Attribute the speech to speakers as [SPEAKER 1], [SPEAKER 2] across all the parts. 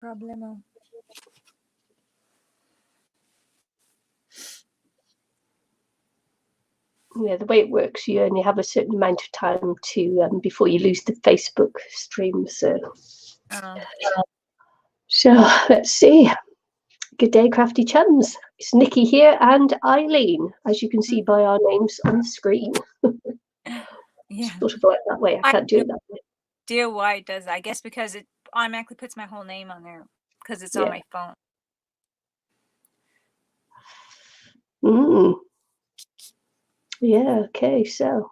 [SPEAKER 1] Problemo.
[SPEAKER 2] Yeah, the way it works, you only have a certain amount of time to before you lose the Facebook stream. So let's see. Good day, crafty chums. It's Nicky here and Ilene, as you can see by our names on the screen.
[SPEAKER 1] Yeah.
[SPEAKER 2] Sort of like that way. I can't do it that way.
[SPEAKER 1] Dear, why it does that? I guess because it automatically puts my whole name on there because it's on my phone.
[SPEAKER 2] Yeah, okay, so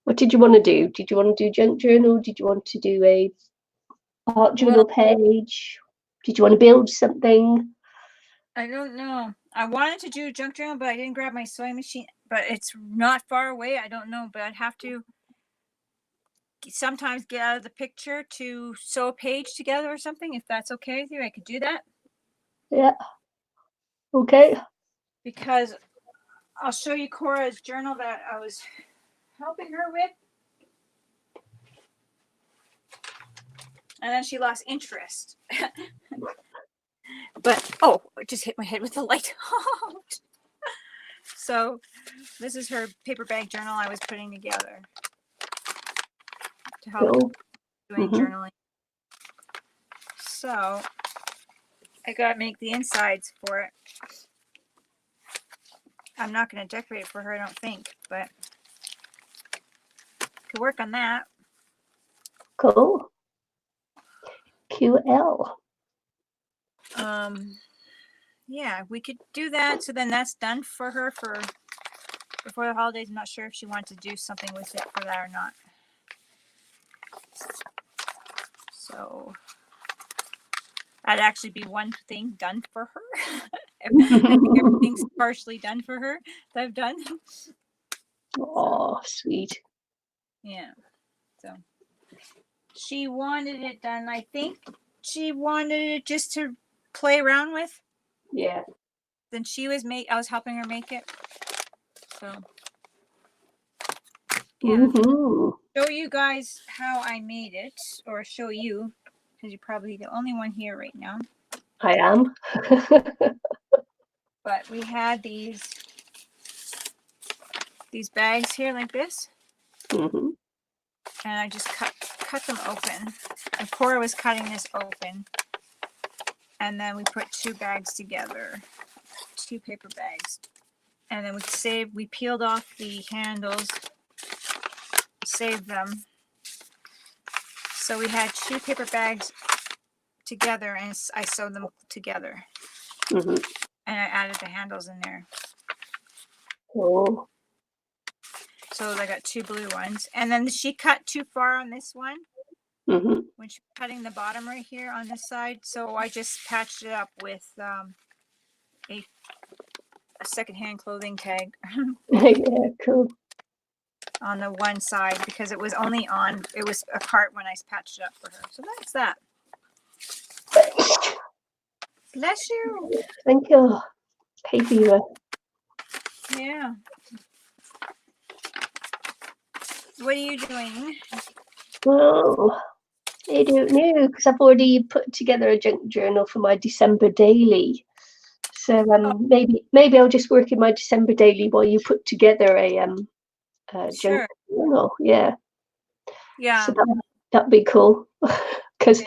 [SPEAKER 2] what did you want to do? Did you want to do junk journal? Did you want to do a art journal page? Did you want to build something?
[SPEAKER 1] I don't know. I wanted to do junk journal, but I didn't grab my sewing machine. But it's not far away. I don't know, but I'd have to sometimes get out of the picture to sew a page together or something. If that's okay with you, I could do that.
[SPEAKER 2] Yeah. Okay.
[SPEAKER 1] Because I'll show you Cora's journal that I was helping her with. And then she lost interest. But, oh, I just hit my head with the light. So, this is her paper bag journal I was putting together to help doing journaling. So, I gotta make the insides for it. I'm not gonna decorate it for her, I don't think, but could work on that.
[SPEAKER 2] Cool. QL.
[SPEAKER 1] Yeah, we could do that. So then that's done for her for before the holidays. I'm not sure if she wanted to do something with it for that or not. So that'd actually be one thing done for her. I think everything's partially done for her that I've done.
[SPEAKER 2] Oh, sweet.
[SPEAKER 1] Yeah. So she wanted it done. I think she wanted it just to play around with.
[SPEAKER 2] Yeah.
[SPEAKER 1] Then I was helping her make it. So yeah. Show you guys how I made it, or show you, because you're probably the only one here right now.
[SPEAKER 2] I am.
[SPEAKER 1] But we had these bags here like this. And I just cut them open. And Cora was cutting this open. And then we put 2 bags together. 2 paper bags. And then we peeled off the handles. Saved them. So we had 2 paper bags together, and I sewed them together. And I added the handles in there.
[SPEAKER 2] Oh.
[SPEAKER 1] So I got 2 blue ones. And then she cut too far on this one. When she was cutting the bottom right here on this side. So I just patched it up with a secondhand clothing tag.
[SPEAKER 2] Yeah, cool.
[SPEAKER 1] On the one side, because it was apart when I patched it up for her. So that's that. Bless you.
[SPEAKER 2] Thank you. Hay fever.
[SPEAKER 1] Yeah. What are you doing?
[SPEAKER 2] Well, I don't know, because I've already put together a junk journal for my December daily. So maybe I'll just work in my December daily while you put together a junk journal. Yeah. So that'd be cool. Because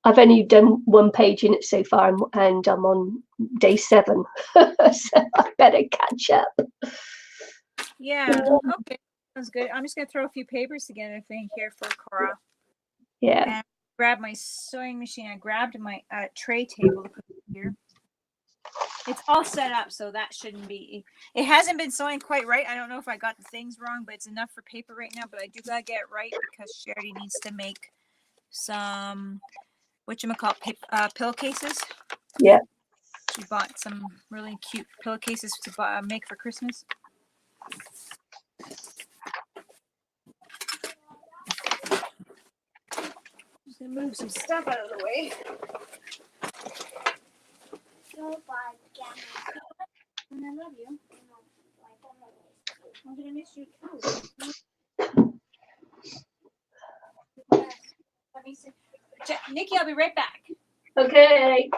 [SPEAKER 2] I've only done 1 page in it so far, and I'm on day 7, so I better catch up.
[SPEAKER 1] Yeah. Okay. Sounds good. I'm just gonna throw a few papers together thing here for Cora.
[SPEAKER 2] Yeah.
[SPEAKER 1] And grab my sewing machine. I grabbed my tray table to put here. It's all set up, so that shouldn't be. It hasn't been sewing quite right. I don't know if I got the things wrong, but it's enough for paper right now. But I do gotta get it right because Charity needs to make some pillowcases.
[SPEAKER 2] Yeah.
[SPEAKER 1] She bought some really cute pillowcases to make for Christmas. Just gonna move some stuff out of the way. And I love you. I'm gonna miss you too. Let me see. Nikki, I'll be right back.
[SPEAKER 2] Okay.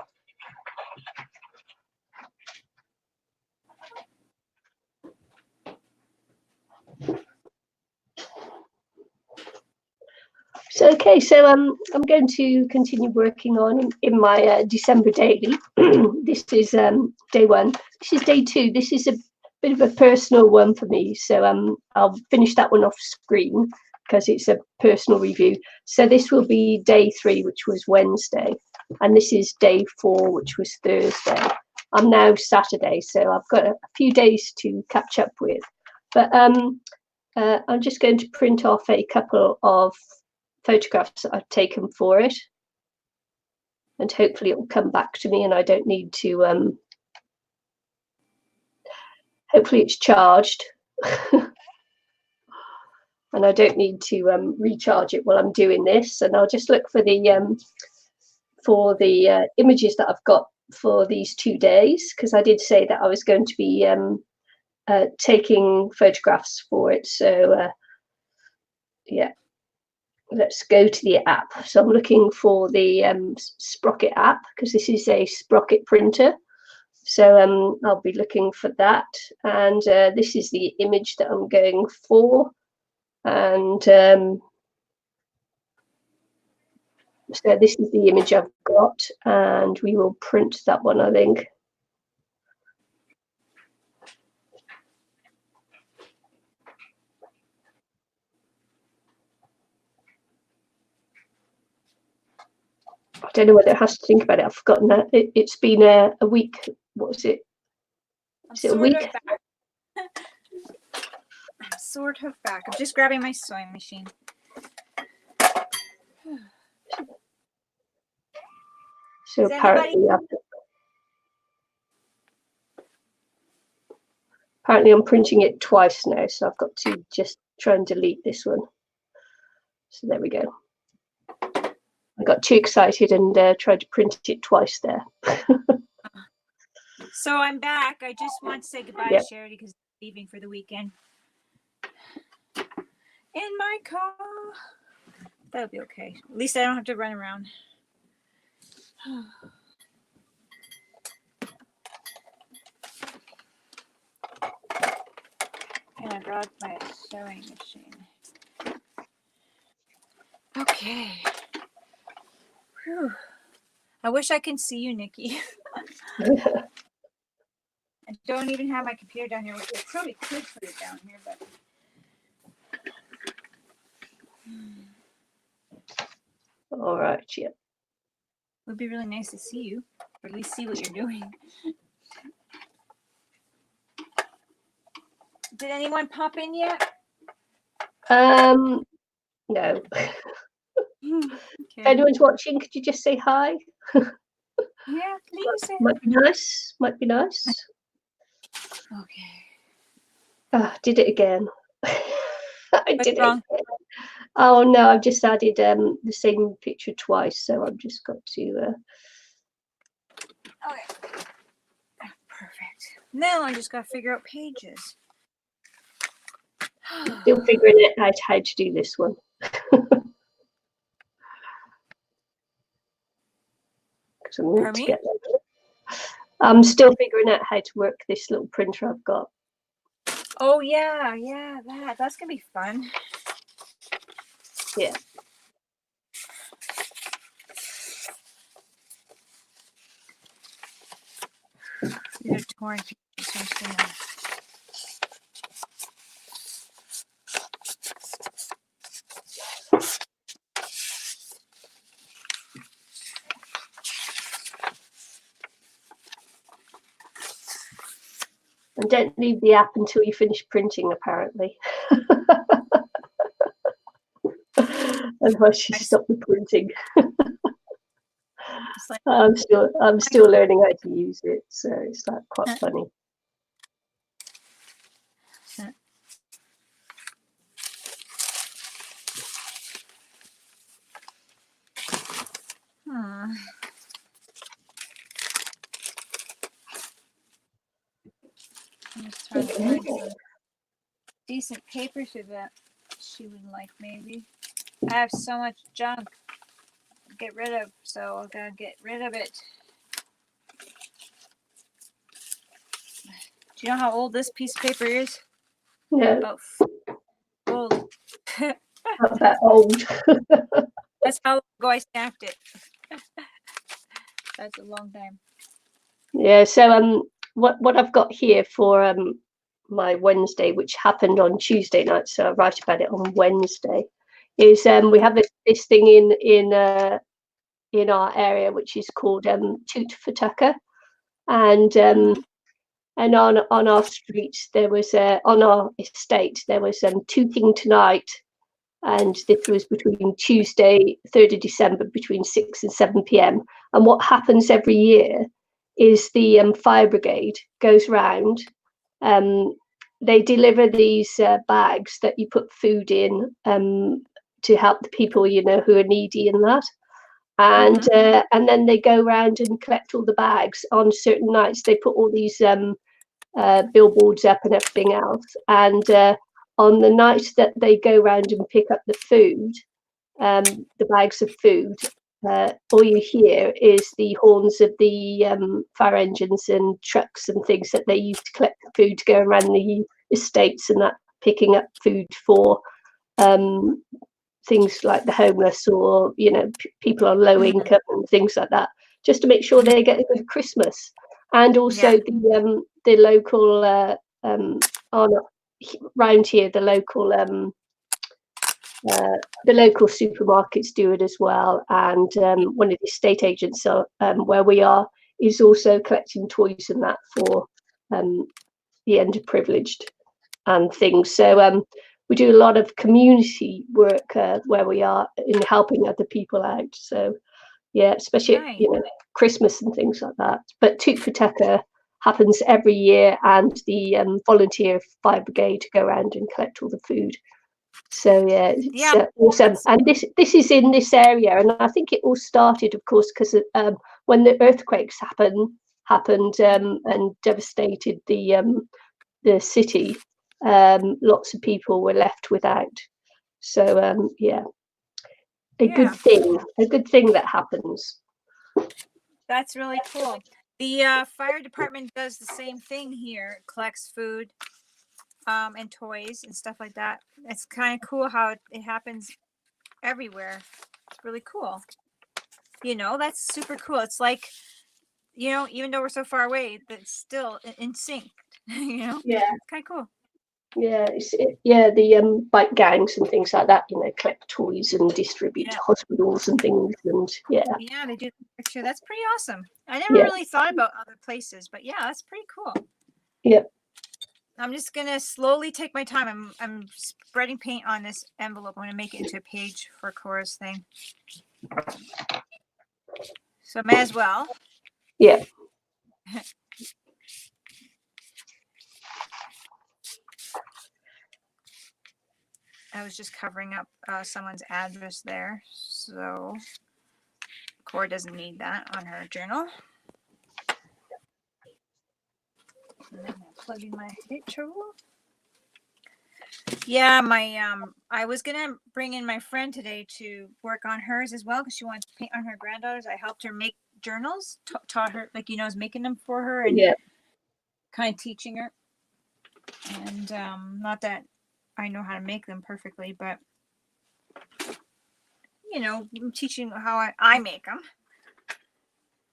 [SPEAKER 2] So I'm going to continue working on in my December daily. This is day 1. This is day 2. This is a bit of a personal one for me. So I'll finish that one off screen because it's a personal review. So this will be day 3, which was Wednesday, and this is day 4, which was Thursday. I'm now Saturday, so I've got a few days to catch up with. But I'm just going to print off a couple of photographs that I've taken for it, and hopefully it will come back to me and I don't need to hopefully it's charged and I don't need to recharge it while I'm doing this. And I'll just look for the images that I've got for these 2 days, because I did say that I was going to be taking photographs for it. So yeah, let's go to the app. So I'm looking for the Sprocket app, because this is a Sprocket printer. So I'll be looking for that. And this is the image that I'm going for. And so this is the image I've got, and we will print that one, I think. I don't know whether it has to think about it. I've forgotten that. It's been a week. What was it? Is it a week?
[SPEAKER 1] I'm sort of back. I'm just grabbing my sewing machine.
[SPEAKER 2] So apparently I'm printing it twice now, so I've got to just try and delete this one. So there we go. I got too excited and tried to print it twice there.
[SPEAKER 1] So I'm back. I just want to say goodbye to Charity because I'm leaving for the weekend. In my car. That'll be okay. At least I don't have to run around. And I brought my sewing machine. Okay. Whew. I wish I could see you, Nikki. I don't even have my computer down here, which I probably could put it down here, but.
[SPEAKER 2] All right, yeah.
[SPEAKER 1] It would be really nice to see you, or at least see what you're doing. Did anyone pop in yet?
[SPEAKER 2] No.
[SPEAKER 1] Okay.
[SPEAKER 2] If anyone's watching, could you just say hi?
[SPEAKER 1] Yeah, please.
[SPEAKER 2] Might be nice. Might be nice.
[SPEAKER 1] Okay.
[SPEAKER 2] Did it again. I did
[SPEAKER 1] wrong?
[SPEAKER 2] it again. Oh no, I've just added the same picture twice, so I've just got to.
[SPEAKER 1] Okay. Perfect. Now I just got to figure out pages.
[SPEAKER 2] Still figuring out how to do this one. I'm still figuring out how to work this little printer I've got.
[SPEAKER 1] Oh yeah, that's gonna be fun.
[SPEAKER 2] Yeah.
[SPEAKER 1] These are torn pages.
[SPEAKER 2] And don't leave the app until you finish printing, apparently. Otherwise, you stop the printing. I'm still learning how to use it, so it's like quite funny.
[SPEAKER 1] I'm just trying to find some decent paper so that she would like, maybe. I have so much junk. get rid of. So I'm gonna get rid of it. Do you know how old this piece of paper is?
[SPEAKER 2] No.
[SPEAKER 1] About old.
[SPEAKER 2] Not that old.
[SPEAKER 1] That's how long ago I stacked it. That's a long time.
[SPEAKER 2] Yeah. So what I've got here for my Wednesday, which happened on Tuesday night, so I write about it on Wednesday, is we have this thing in our area which is called Toot for Tucker, and on our streets there was on our estate there was tooting tonight, and this was between Tuesday 3rd of December between 6 and 7 p.m. And what happens every year is the fire brigade goes round. They deliver these bags that you put food in to help the people, you know, who are needy and that. And then they go around and collect all the bags on certain nights. They put all these billboards up and everything else. And on the night that they go around and pick up the food, the bags of food, all you hear is the horns of the fire engines and trucks and things that they use to collect the food to go around the estates and that, picking up food for things like the homeless or, you know, people on low income and things like that, just to make sure they get a good Christmas. And also the local around here, the local supermarkets do it as well, and one of the estate agents where we are is also collecting toys and that for the underprivileged and things. So we do a lot of community work where we are in helping other people out. So yeah, especially
[SPEAKER 1] Nice.
[SPEAKER 2] you know, Christmas and things like that. But Toot for Tucker happens every year, and the volunteer fire brigade go around and collect all the food. So yeah, it's awesome. And this is in this area, and I think it all started, of course, because when the earthquakes happened and devastated the city, lots of people were left without. So yeah, a good thing that happens.
[SPEAKER 1] That's really cool. The fire department does the same thing here. It collects food and toys and stuff like that. It's kind of cool how it happens everywhere. It's really cool. You know, that's super cool. It's like, you know, even though we're so far away, it's still in sync. You know,
[SPEAKER 2] Yeah,
[SPEAKER 1] it's kind of cool.
[SPEAKER 2] yeah, the bike gangs and things like that. You know, collect toys and distribute to hospitals and things, and
[SPEAKER 1] yeah, they do picture. That's pretty awesome. I never really thought about other places, but yeah, that's pretty cool.
[SPEAKER 2] Yeah.
[SPEAKER 1] I'm just gonna slowly take my time. I'm spreading paint on this envelope. I'm gonna make it into a page for Cora's thing. So I may as well.
[SPEAKER 2] Yeah.
[SPEAKER 1] I was just covering up someone's address there, so Cora doesn't need that on her journal. And then I'll plug in my picture. Yeah, I was gonna bring in my friend today to work on hers as well because she wants to paint on her granddaughters. I helped her make journals, taught her, like, you know, I was making them for her and kind of teaching her. And not that I know how to make them perfectly, but you know, I'm teaching how I make them.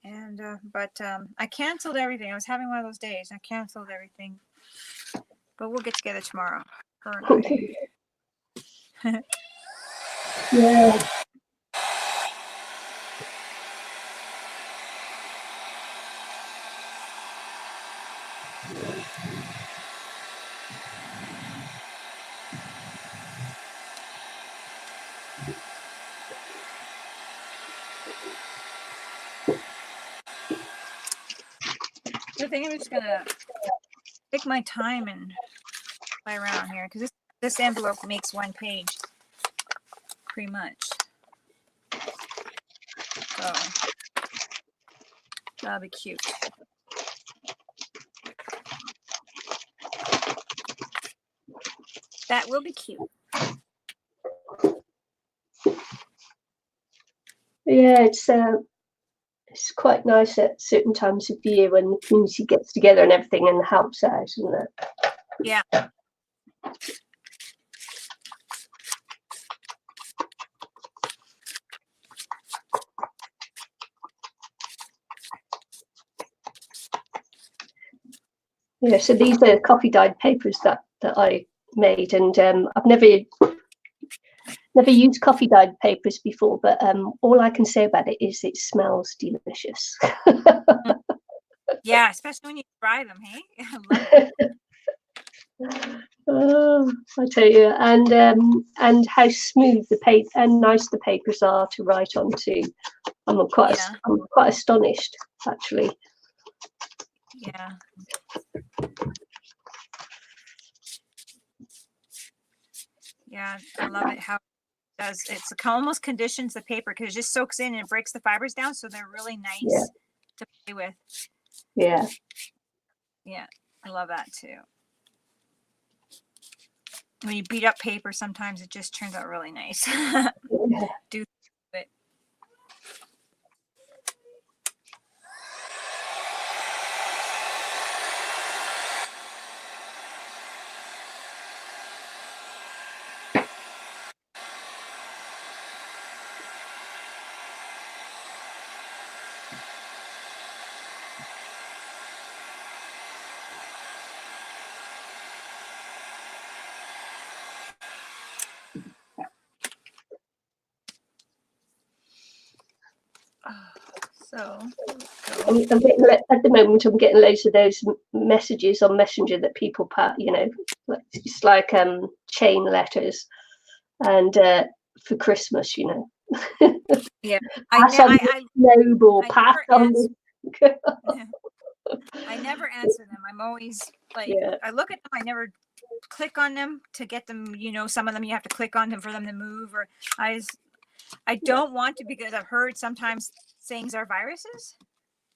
[SPEAKER 1] And but I canceled everything. I was having one of those days. I canceled everything, but we'll get together tomorrow. Her and I.
[SPEAKER 2] Yeah.
[SPEAKER 1] I think I'm just gonna take my time and play around here because this envelope makes one page, pretty much. So that'll be cute. That will be cute.
[SPEAKER 2] Yeah, it's quite nice at certain times of the year when the community gets together and everything and helps out, isn't it?
[SPEAKER 1] Yeah.
[SPEAKER 2] Yeah, so these are coffee dyed papers that I made, and I've never used coffee dyed papers before, but all I can say about it is it smells delicious.
[SPEAKER 1] Yeah, especially when you dry them, hey? I love it.
[SPEAKER 2] Oh, I tell you, and how smooth the paper and nice the papers are to write on too. I'm quite astonished, actually.
[SPEAKER 1] Yeah. Yeah, I love it how it does. It's almost conditions the paper because it just soaks in and it breaks the fibers down, so they're really nice to play with.
[SPEAKER 2] Yeah.
[SPEAKER 1] Yeah, I love that too. When you beat up paper, sometimes it just turns out really nice.
[SPEAKER 2] Yeah.
[SPEAKER 1] Do it. So
[SPEAKER 2] I'm getting, at the moment, I'm getting loads of those messages on Messenger that people put, it's like chain letters, and for Christmas,
[SPEAKER 1] yeah,
[SPEAKER 2] pass on the noble, pass on the.
[SPEAKER 1] I never answer them. I'm always like, I look at them. I never click on them to get them. Some of them you have to click on them for them to move, or I don't want to because I've heard sometimes things are viruses.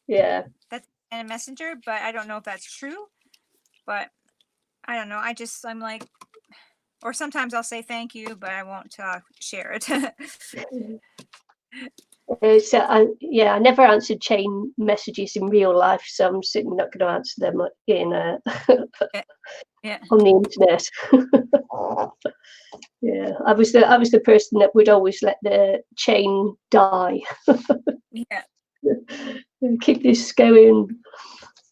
[SPEAKER 2] Yeah.
[SPEAKER 1] That's in a messenger, but I don't know if that's true. But I don't know. I'm like, or sometimes I'll say thank you, but I won't share it.
[SPEAKER 2] So I never answered chain messages in real life, so I'm certainly not going to answer them in on the internet. Yeah, I was the person that would always let the chain die.
[SPEAKER 1] Yeah.
[SPEAKER 2] Keep this going.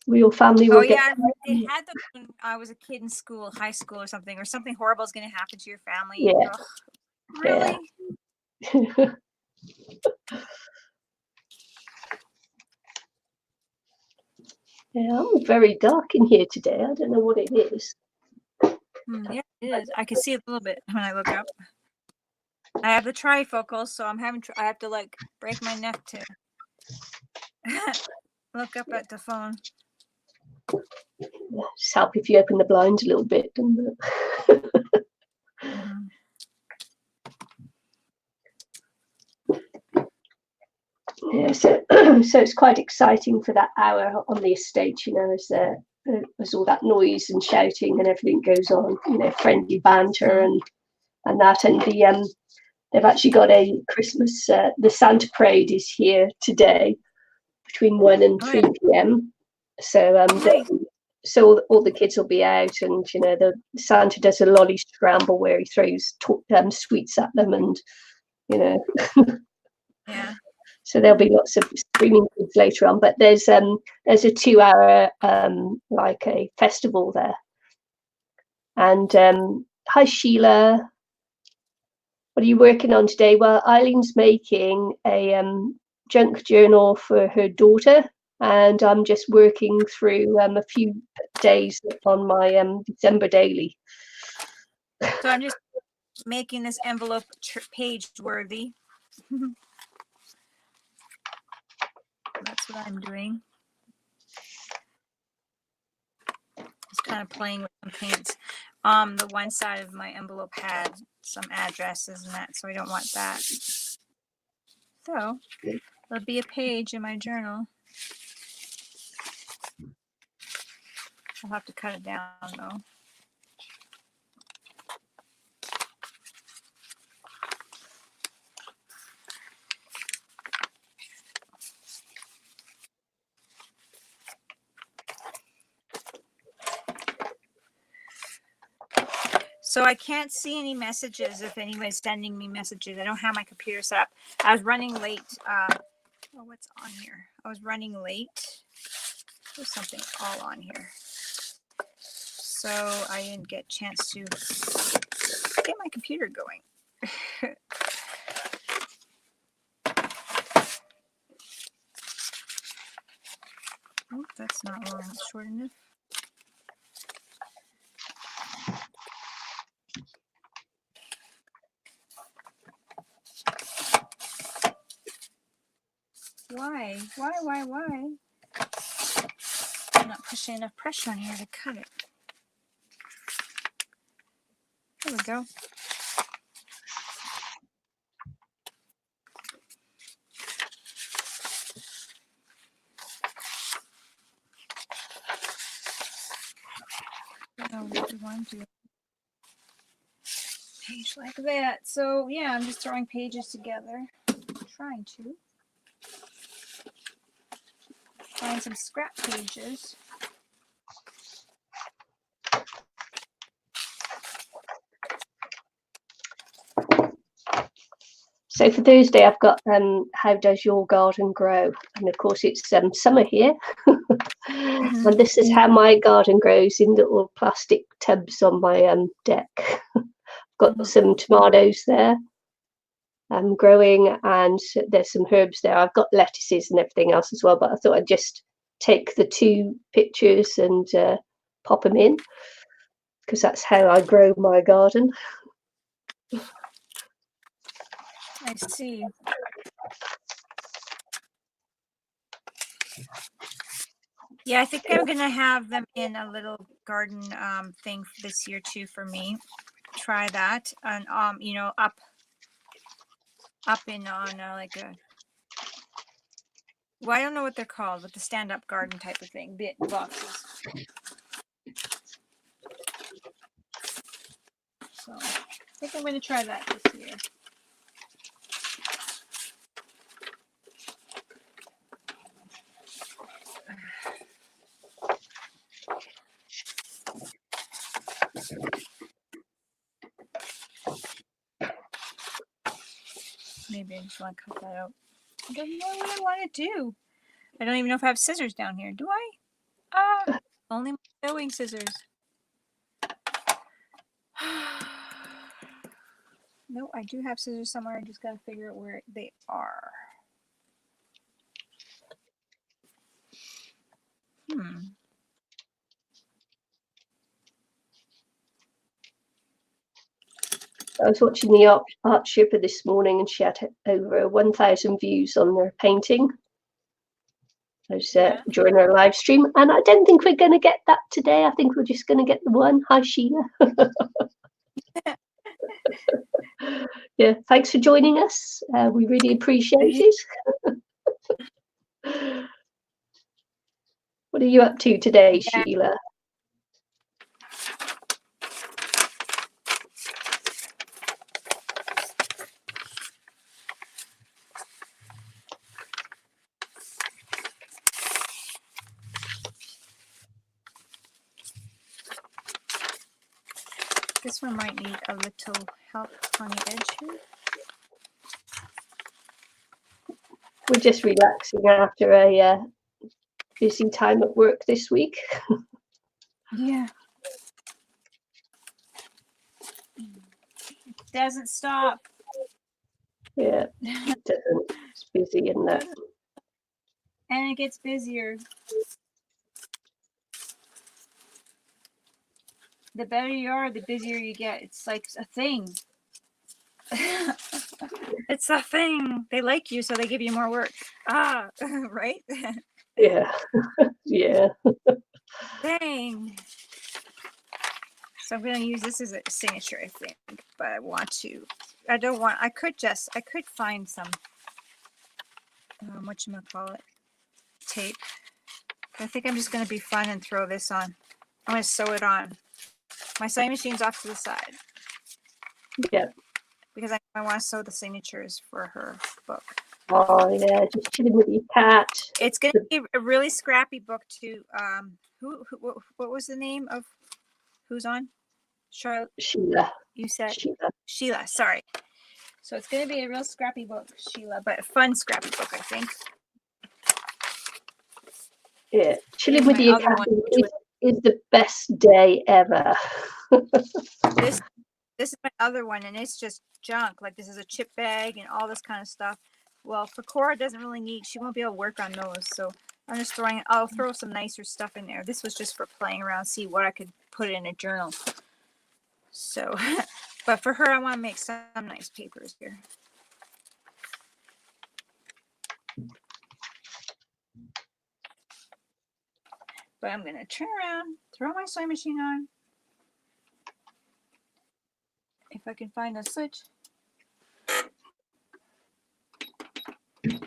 [SPEAKER 2] Your family will get.
[SPEAKER 1] They had them when I was a kid in school, high school or something horrible is going to happen to your family.
[SPEAKER 2] Yeah.
[SPEAKER 1] Ugh, really?
[SPEAKER 2] Yeah. Yeah, I'm very dark in here today. I don't know what it is.
[SPEAKER 1] Yeah, it is. I can see a little bit when I look up. I have the trifocals, so I have to like break my neck to look up at the phone.
[SPEAKER 2] Just help if you open the blinds a little bit, doesn't it?
[SPEAKER 1] Mm-hmm.
[SPEAKER 2] Yeah, so it's quite exciting for that hour on the estate, as all that noise and shouting and everything goes on, friendly banter and that, and they've actually got a Christmas. The Santa Parade is here today between 1 and 3 p.m. So so all the kids will be out, and the Santa does a lolly scramble where he throws sweets at them, and
[SPEAKER 1] Yeah.
[SPEAKER 2] So there'll be lots of screaming kids later on. But there's a 2-hour like a festival there. And hi Sheila, what are you working on today? Well, Eileen's making a junk journal for her daughter, and I'm just working through a few days on my December daily.
[SPEAKER 1] So I'm just making this envelope page worthy. That's what I'm doing. Just kind of playing with some paints. The one side of my envelope had some addresses and that, so I don't want that. So there'll be a page in my journal. I'll have to cut it down though. So I can't see any messages if anybody's sending me messages. I don't have my computer set up. I was running late. Oh, what's on here? I was running late. There's something all on here. So I didn't get a chance to get my computer going. Oh, that's not long. That's short enough. Why? Why? I'm not pushing enough pressure on here to cut it. There we go. Oh, what do we want to do? Page like that. So yeah, I'm just throwing pages together. Trying to find some scrap pages.
[SPEAKER 2] So for Thursday, I've got how does your garden grow? And of course, it's summer here. And this is how my garden grows in little plastic tubs on my deck. I've got some tomatoes there growing, and there's some herbs there. I've got lettuces and everything else as well, but I thought I'd just take the 2 pictures and pop them in, because that's how I grow my garden.
[SPEAKER 1] I see. Yeah, I think I'm gonna have them in a little garden thing this year too for me. Try that, and you know, up in on like a, well, I don't know what they're called, but the stand-up garden type of thing, bit boxes. So I think I'm gonna try that this year. Maybe I just want to cut that out. I don't know what I want to do. I don't even know if I have scissors down here. Do I? Only my sewing scissors. No, I do have scissors somewhere. I just gotta figure out where they are.
[SPEAKER 2] I was watching the art shipper this morning, and she had over 1,000 views on her painting. I was during her live stream, and I don't think we're going to get that today. I think we're just going to get the one. Hi, Sheila. Yeah, thanks for joining us. We really appreciate it. What are you up to today, Sheila?
[SPEAKER 1] This one might need a little help on the edge here.
[SPEAKER 2] We're just relaxing after a busy time at work this week.
[SPEAKER 1] Yeah. It doesn't stop.
[SPEAKER 2] Yeah, it doesn't. It's busy, isn't it?
[SPEAKER 1] And it gets busier. The better you are, the busier you get. It's like a thing. It's a thing. They like you, so they give you more work. Right?
[SPEAKER 2] Yeah. Yeah.
[SPEAKER 1] Dang. So I'm going to use this as a signature, I think, but I want to. I don't want. I could find some. Whatchamacallit? Tape. I think I'm just going to be fun and throw this on. I'm going to sew it on. My sewing machine's off to the side.
[SPEAKER 2] Yeah.
[SPEAKER 1] Because I want to sew the signatures for her book.
[SPEAKER 2] Oh yeah, just chilling with your cat.
[SPEAKER 1] It's going to be a really scrappy book too. What was the name of who's on? Charlotte,
[SPEAKER 2] Sheila.
[SPEAKER 1] you said
[SPEAKER 2] Sheila.
[SPEAKER 1] Sheila. Sorry. So it's going to be a real scrappy book, Sheila, but a fun scrappy book, I think.
[SPEAKER 2] Yeah, chilling
[SPEAKER 1] Here's
[SPEAKER 2] with
[SPEAKER 1] my
[SPEAKER 2] your
[SPEAKER 1] other
[SPEAKER 2] cat
[SPEAKER 1] one,
[SPEAKER 2] is the best day ever.
[SPEAKER 1] This is my other one, and it's just junk. Like, this is a chip bag and all this kind of stuff. Well, for Cora, doesn't really need. She won't be able to work on those, so I'm just throwing. I'll throw some nicer stuff in there. This was just for playing around, see what I could put in a journal. So, but for her, I want to make some nice papers here. But I'm gonna turn around, throw my sewing machine on. If I can find a switch. There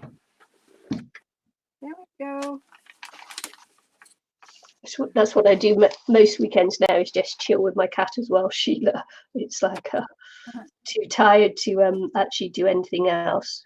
[SPEAKER 1] we go.
[SPEAKER 2] That's what I do most weekends now, is just chill with my cat as well, Sheila. It's like too tired to actually do anything else.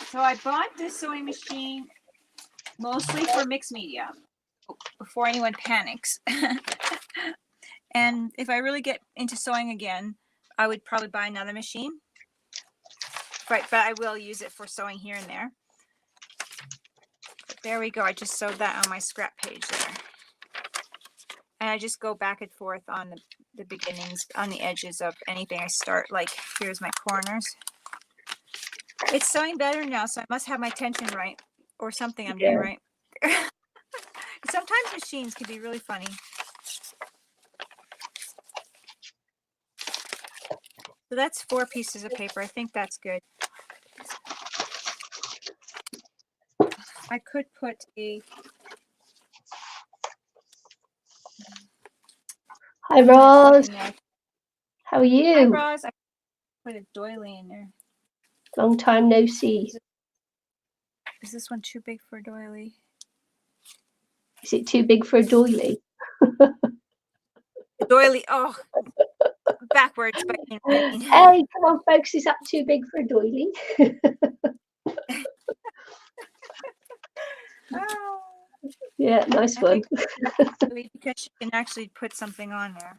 [SPEAKER 1] So I bought this sewing machine mostly for mixed media, before anyone panics. And if I really get into sewing again, I would probably buy another machine. Right, but I will use it for sewing here and there. But there we go. I just sewed that on my scrap page there. And I just go back and forth on the beginnings, on the edges of anything I start. Like, here's my corners. It's sewing better now, so I must have my tension right, or something I'm doing right. Sometimes machines can be really funny. So that's 4 pieces of paper. I think that's good. I could put a...
[SPEAKER 2] Hi, Roz. How are you?
[SPEAKER 1] Hi, Roz. I put a doily in there.
[SPEAKER 2] Long time no see.
[SPEAKER 1] Is this one too big for a doily?
[SPEAKER 2] Is it too big for a doily?
[SPEAKER 1] Doily. Oh, backwards. But you know what I mean.
[SPEAKER 2] Hey, come on, folks. Is that too big for a doily?
[SPEAKER 1] Oh.
[SPEAKER 2] Yeah, nice one.
[SPEAKER 1] Because you can actually put something on there.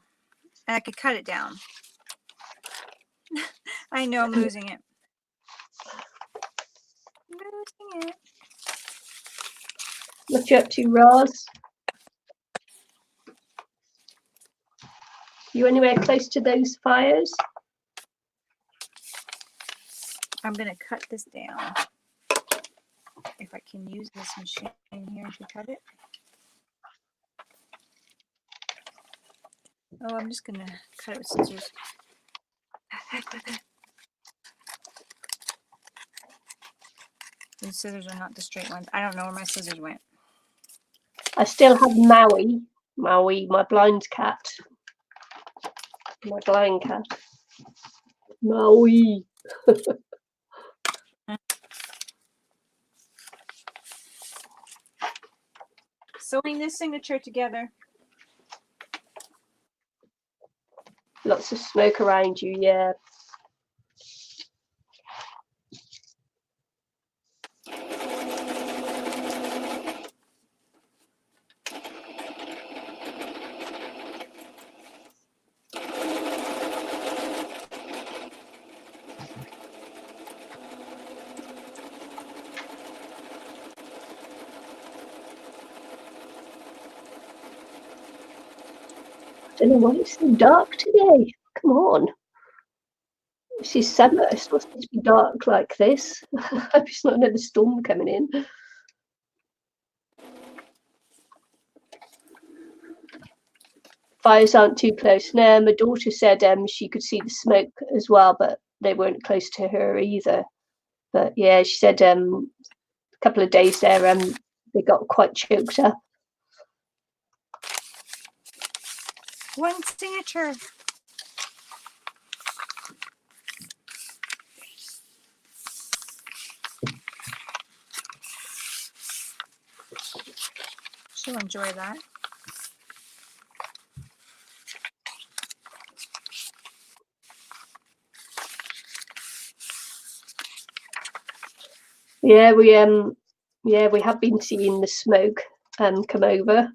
[SPEAKER 1] And I could cut it down. I know I'm losing it. Losing it.
[SPEAKER 2] What you up to, Roz? You anywhere close to those fires?
[SPEAKER 1] I'm going to cut this down. If I can use this machine here to cut it. Oh, I'm just going to cut it with scissors. These scissors are not the straight ones. I don't know where my scissors went.
[SPEAKER 2] I still have Maui, my blind cat. My blind cat. Maui.
[SPEAKER 1] Sewing this signature together.
[SPEAKER 2] Lots of smoke around you, yeah. I don't know why it's so dark today. Come on. This is summer. It's not supposed to be dark like this. I hope it's not another storm coming in. Fires aren't too close. No, my daughter said she could see the smoke as well, but they weren't close to her either. But yeah, she said a couple of days there they got quite choked up.
[SPEAKER 1] One signature. She'll enjoy that.
[SPEAKER 2] Yeah, we have been seeing the smoke come over.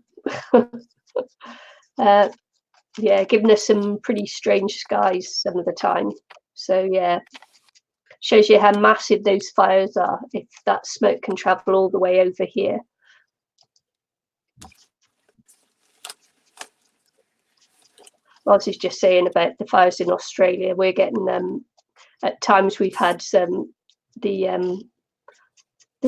[SPEAKER 2] Yeah, giving us some pretty strange skies some of the time. So yeah, shows you how massive those fires are if that smoke can travel all the way over here. I was just saying about the fires in Australia. We're getting at times we've had the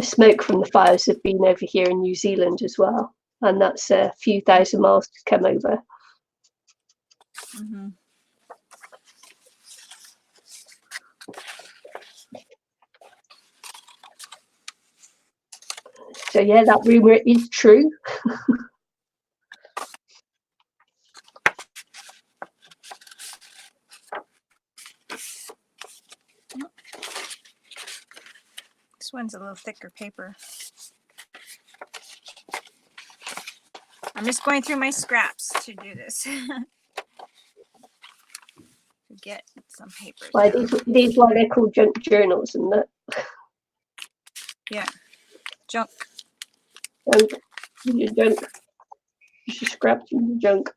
[SPEAKER 2] smoke from the fires have been over here in New Zealand as well, and that's a few thousand miles to come over.
[SPEAKER 1] Mm-hmm.
[SPEAKER 2] So yeah, that rumor is true.
[SPEAKER 1] This one's a little thicker paper. I'm just going through my scraps to do this. To get some papers.
[SPEAKER 2] Why these why they're called junk journals, and that.
[SPEAKER 1] Yeah, junk.
[SPEAKER 2] Junk. Just scraps from the junk.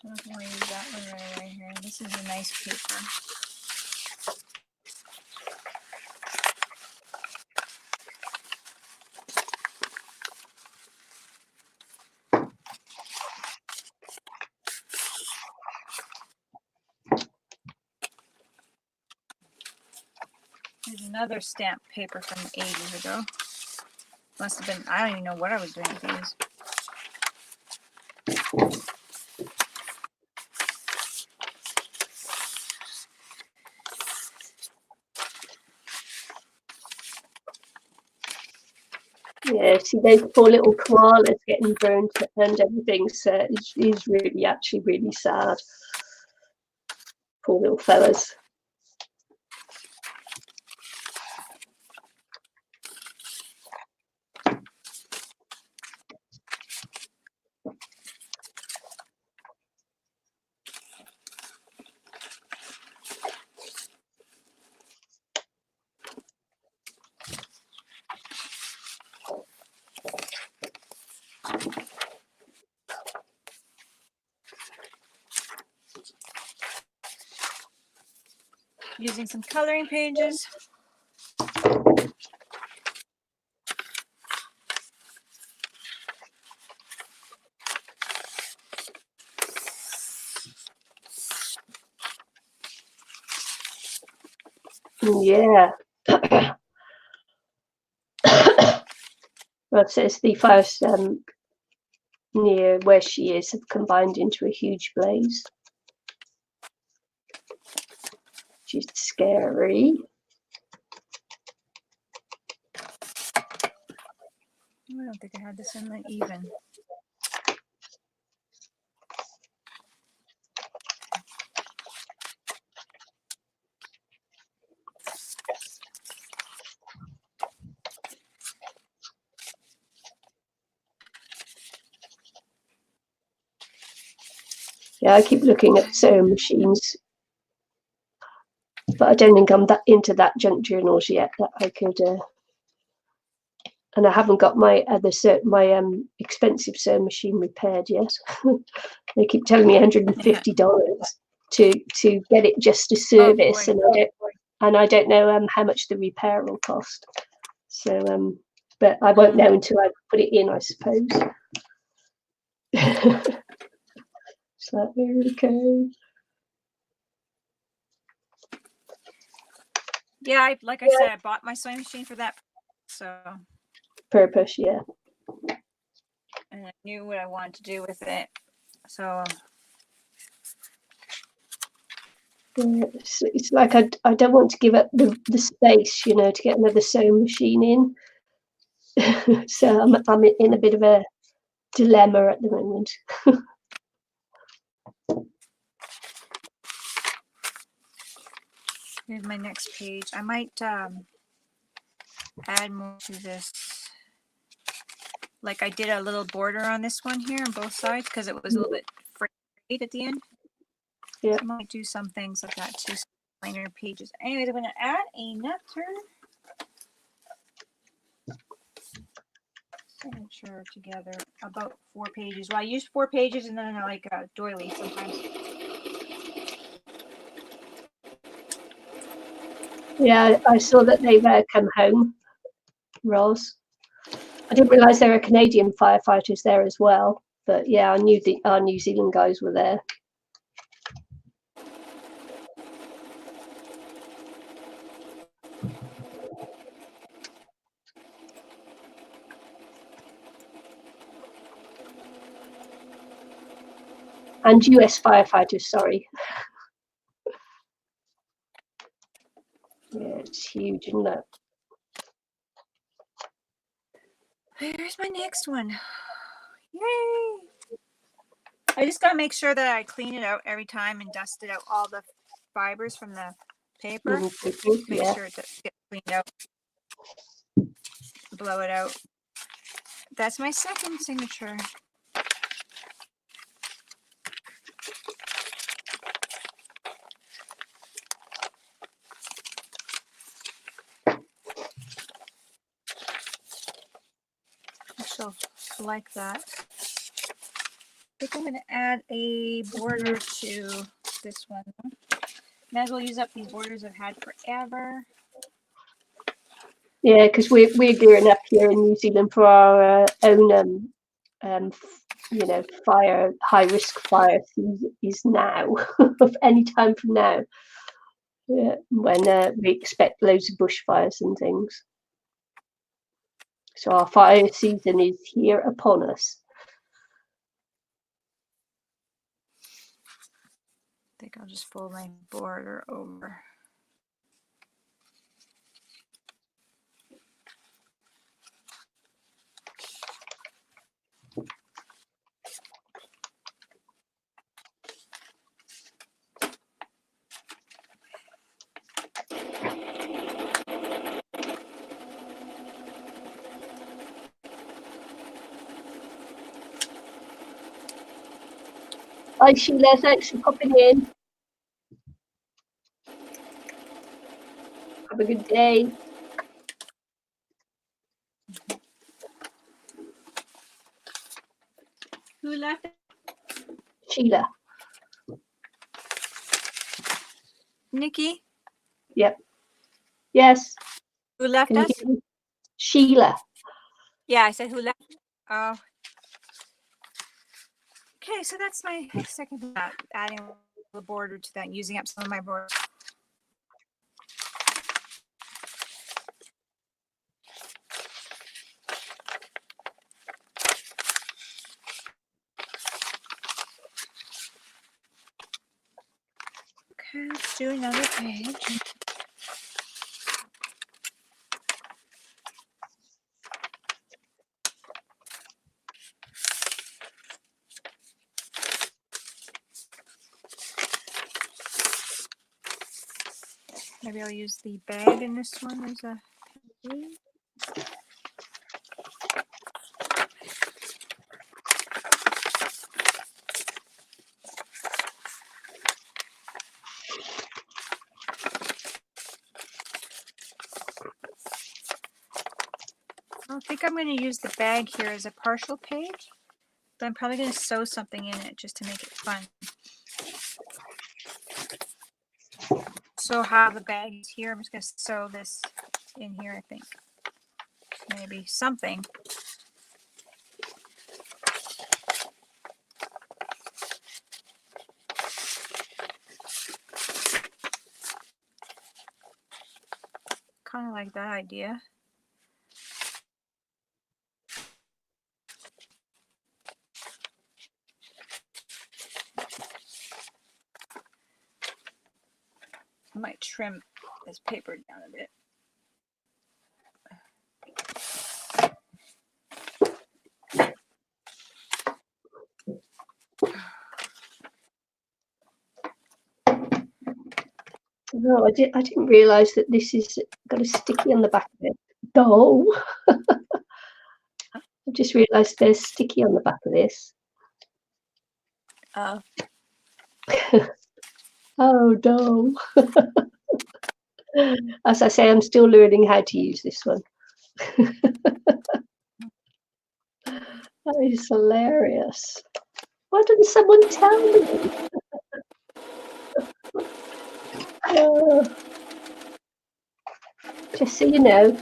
[SPEAKER 1] I don't know if I use that one right here. This is a nice paper. There's another stamp paper from ages ago. Must have been, I don't even know what I was doing with these.
[SPEAKER 2] Yeah, see those poor little koalas getting burnt and everything. So it's really, actually really sad. Poor little fellas.
[SPEAKER 1] Using some coloring pages.
[SPEAKER 2] Yeah. Well, it says the fires near where she is have combined into a huge blaze, which is scary.
[SPEAKER 1] I don't think I had this in the even.
[SPEAKER 2] Yeah, I keep looking at sewing machines, but I don't think I'm that into that junk journals yet that I could. And I haven't got my expensive sewing machine repaired yet. They keep telling me $150 to get it just to service, and I don't know how much the repair will cost. So but I won't know until I put it in, I suppose. So okay.
[SPEAKER 1] Yeah, like I said, I bought my sewing machine for that. So
[SPEAKER 2] Purpose, yeah.
[SPEAKER 1] And I knew what I wanted to do with it. So
[SPEAKER 2] it's like I don't want to give up the space, you know, to get another sewing machine in. So I'm in a bit of a dilemma at the moment.
[SPEAKER 1] Here's my next page. I might add more to this. Like I did a little border on this one here on both sides because it was a little bit frayed at the end.
[SPEAKER 2] Yeah.
[SPEAKER 1] So I might do some things like that too. Plainer pages. Anyways, I'm going to add another signature together, about 4 pages. Well, I use 4 pages and then I like doily sometimes.
[SPEAKER 2] Yeah, I saw that they've come home, Roz. I didn't realise there were Canadian firefighters there as well. But yeah, I knew our New Zealand guys were there. And US firefighters, sorry. Yeah, it's huge, isn't it?
[SPEAKER 1] Here's my next one. Yay! I just gotta make sure that I clean it out every time and dust it out all the fibers from the paper. Make sure it gets cleaned out. Blow it out. That's my second signature. I shall like that. I think I'm going to add a border to this one. Might as well use up these borders I've had forever.
[SPEAKER 2] Yeah, because we're gearing up here in New Zealand for our own, you know, high risk fire is now, any time from now. Yeah, when we expect loads of bushfires and things. So our fire season is here upon us.
[SPEAKER 1] I think I'll just fold my border over.
[SPEAKER 2] Hi Sheila, thanks for popping in. Have a good day.
[SPEAKER 1] Who left?
[SPEAKER 2] Sheila.
[SPEAKER 1] Nikki?
[SPEAKER 2] Yep. Yes.
[SPEAKER 1] Who left
[SPEAKER 2] Can you
[SPEAKER 1] us?
[SPEAKER 2] hear me? Sheila.
[SPEAKER 1] Yeah, I said who left? Oh. Okay, so that's my second adding the border to that, using up some of my borders. Okay, let's do another page. Maybe I'll use the bag in this one as a page. I think I'm going to use the bag here as a partial page, but I'm probably going to sew something in it just to make it fun. So how the bag is here, I'm just going to sew this in here, I think. Maybe something. Kind of like that idea. I might trim this paper down a bit.
[SPEAKER 2] No, I didn't realise that this is got a sticky on the back of it. No. I just realised there's sticky on the back of this.
[SPEAKER 1] Oh.
[SPEAKER 2] Oh no. As I say, I'm still learning how to use this one. That is hilarious. Why didn't someone tell me? Just so you know,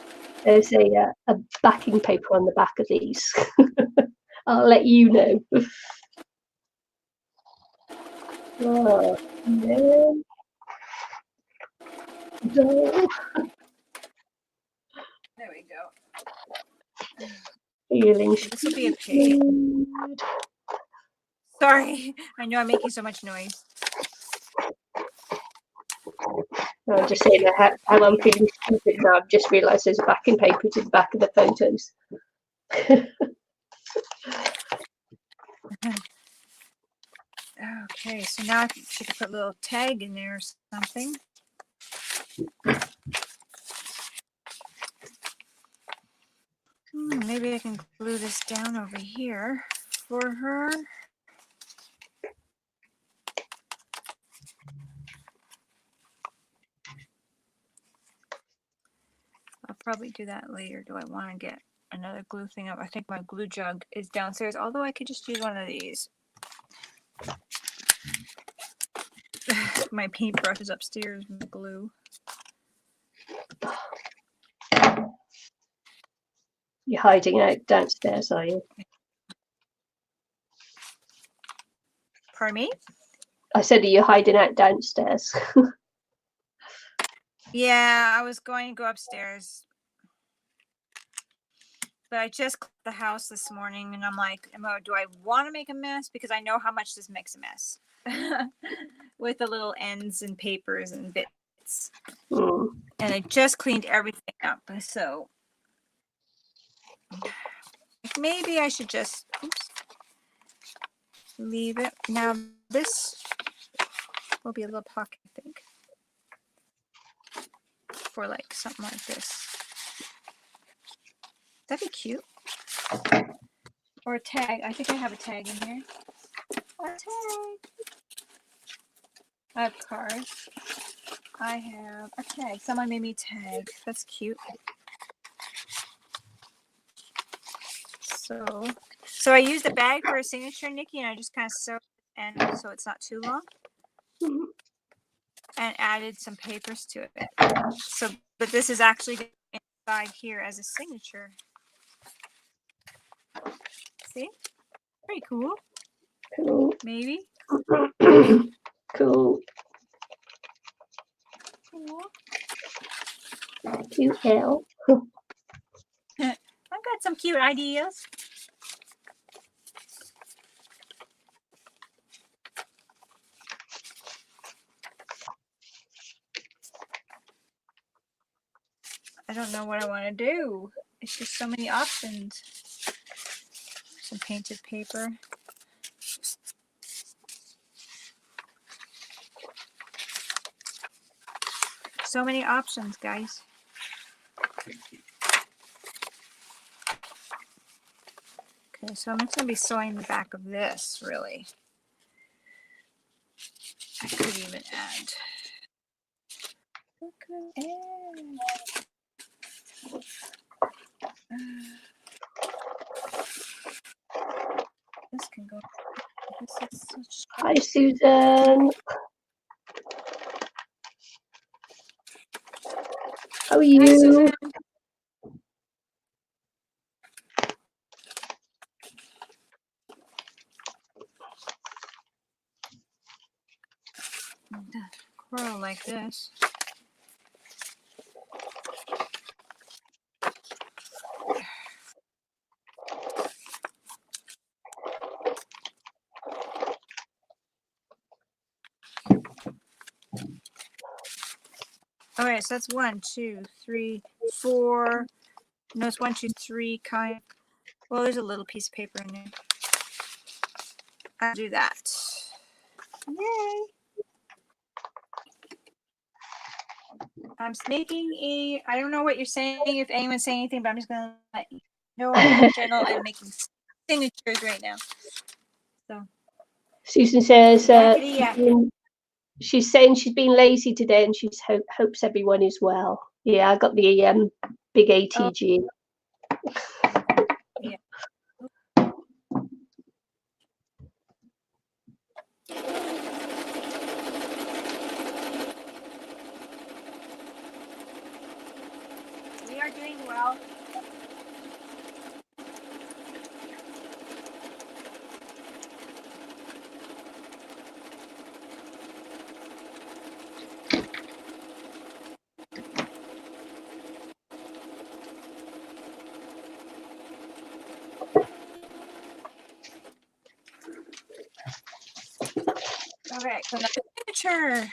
[SPEAKER 2] there's a backing paper on the back of these. I'll let you know. Oh, no. No.
[SPEAKER 1] There we go.
[SPEAKER 2] Feeling
[SPEAKER 1] This will be a pain. Sorry, I know I'm making so much noise.
[SPEAKER 2] I'm just saying how I'm feeling stupid now. I've just realised there's backing paper to the back of the photos.
[SPEAKER 1] Okay, so now I should put a little tag in there or something. Maybe I can glue this down over here for her. I'll probably do that later. Do I want to get another glue thing up? I think my glue jug is downstairs, although I could just use one of these. My paintbrush is upstairs with the glue.
[SPEAKER 2] You're hiding out downstairs, are you?
[SPEAKER 1] Pardon me?
[SPEAKER 2] I said, are you hiding out downstairs?
[SPEAKER 1] Yeah, I was going to go upstairs. But I just cleaned the house this morning and I'm like, do I want to make a mess? Because I know how much this makes a mess. With the little ends and papers and bits. And I just cleaned everything up. So maybe I should just leave it. Now this will be a little pocket, I think. For like something like this. That'd be cute. Or a tag. I think I have a tag in here. A tag. I have cards. I have a tag. Someone made me tag. That's cute. So I used a bag for a signature, Nikki, and I just kind of sewed it in so it's not too long. And added some papers to it. But this is actually inside here as a signature. See? Pretty cool.
[SPEAKER 2] Cool.
[SPEAKER 1] Maybe.
[SPEAKER 2] Cool. Cute L.
[SPEAKER 1] I've got some cute ideas. I don't know what I want to do. It's just so many options. Some painted paper. So many options, guys. Okay, so I'm just going to be sewing the back of this, really. I could even add. This can go. This is such.
[SPEAKER 2] Hi, Susan. How are you?
[SPEAKER 1] Hi, Susan. Curl like this. All right, so that's 1, 2, 3, 4. No, it's 1, 2, 3 kind. Well, there's a little piece of paper in there. I'll do that. Yay! I'm making a, I don't know what you're saying, if anyone's saying anything, but I'm just going to let you know I'm journal and making signatures right now. So
[SPEAKER 2] Susan says
[SPEAKER 1] yakety-yak.
[SPEAKER 2] she's saying she's been lazy today and she hopes everyone is well. Yeah, I got the big ATG.
[SPEAKER 1] Yeah. We are doing well. Okay, so another signature.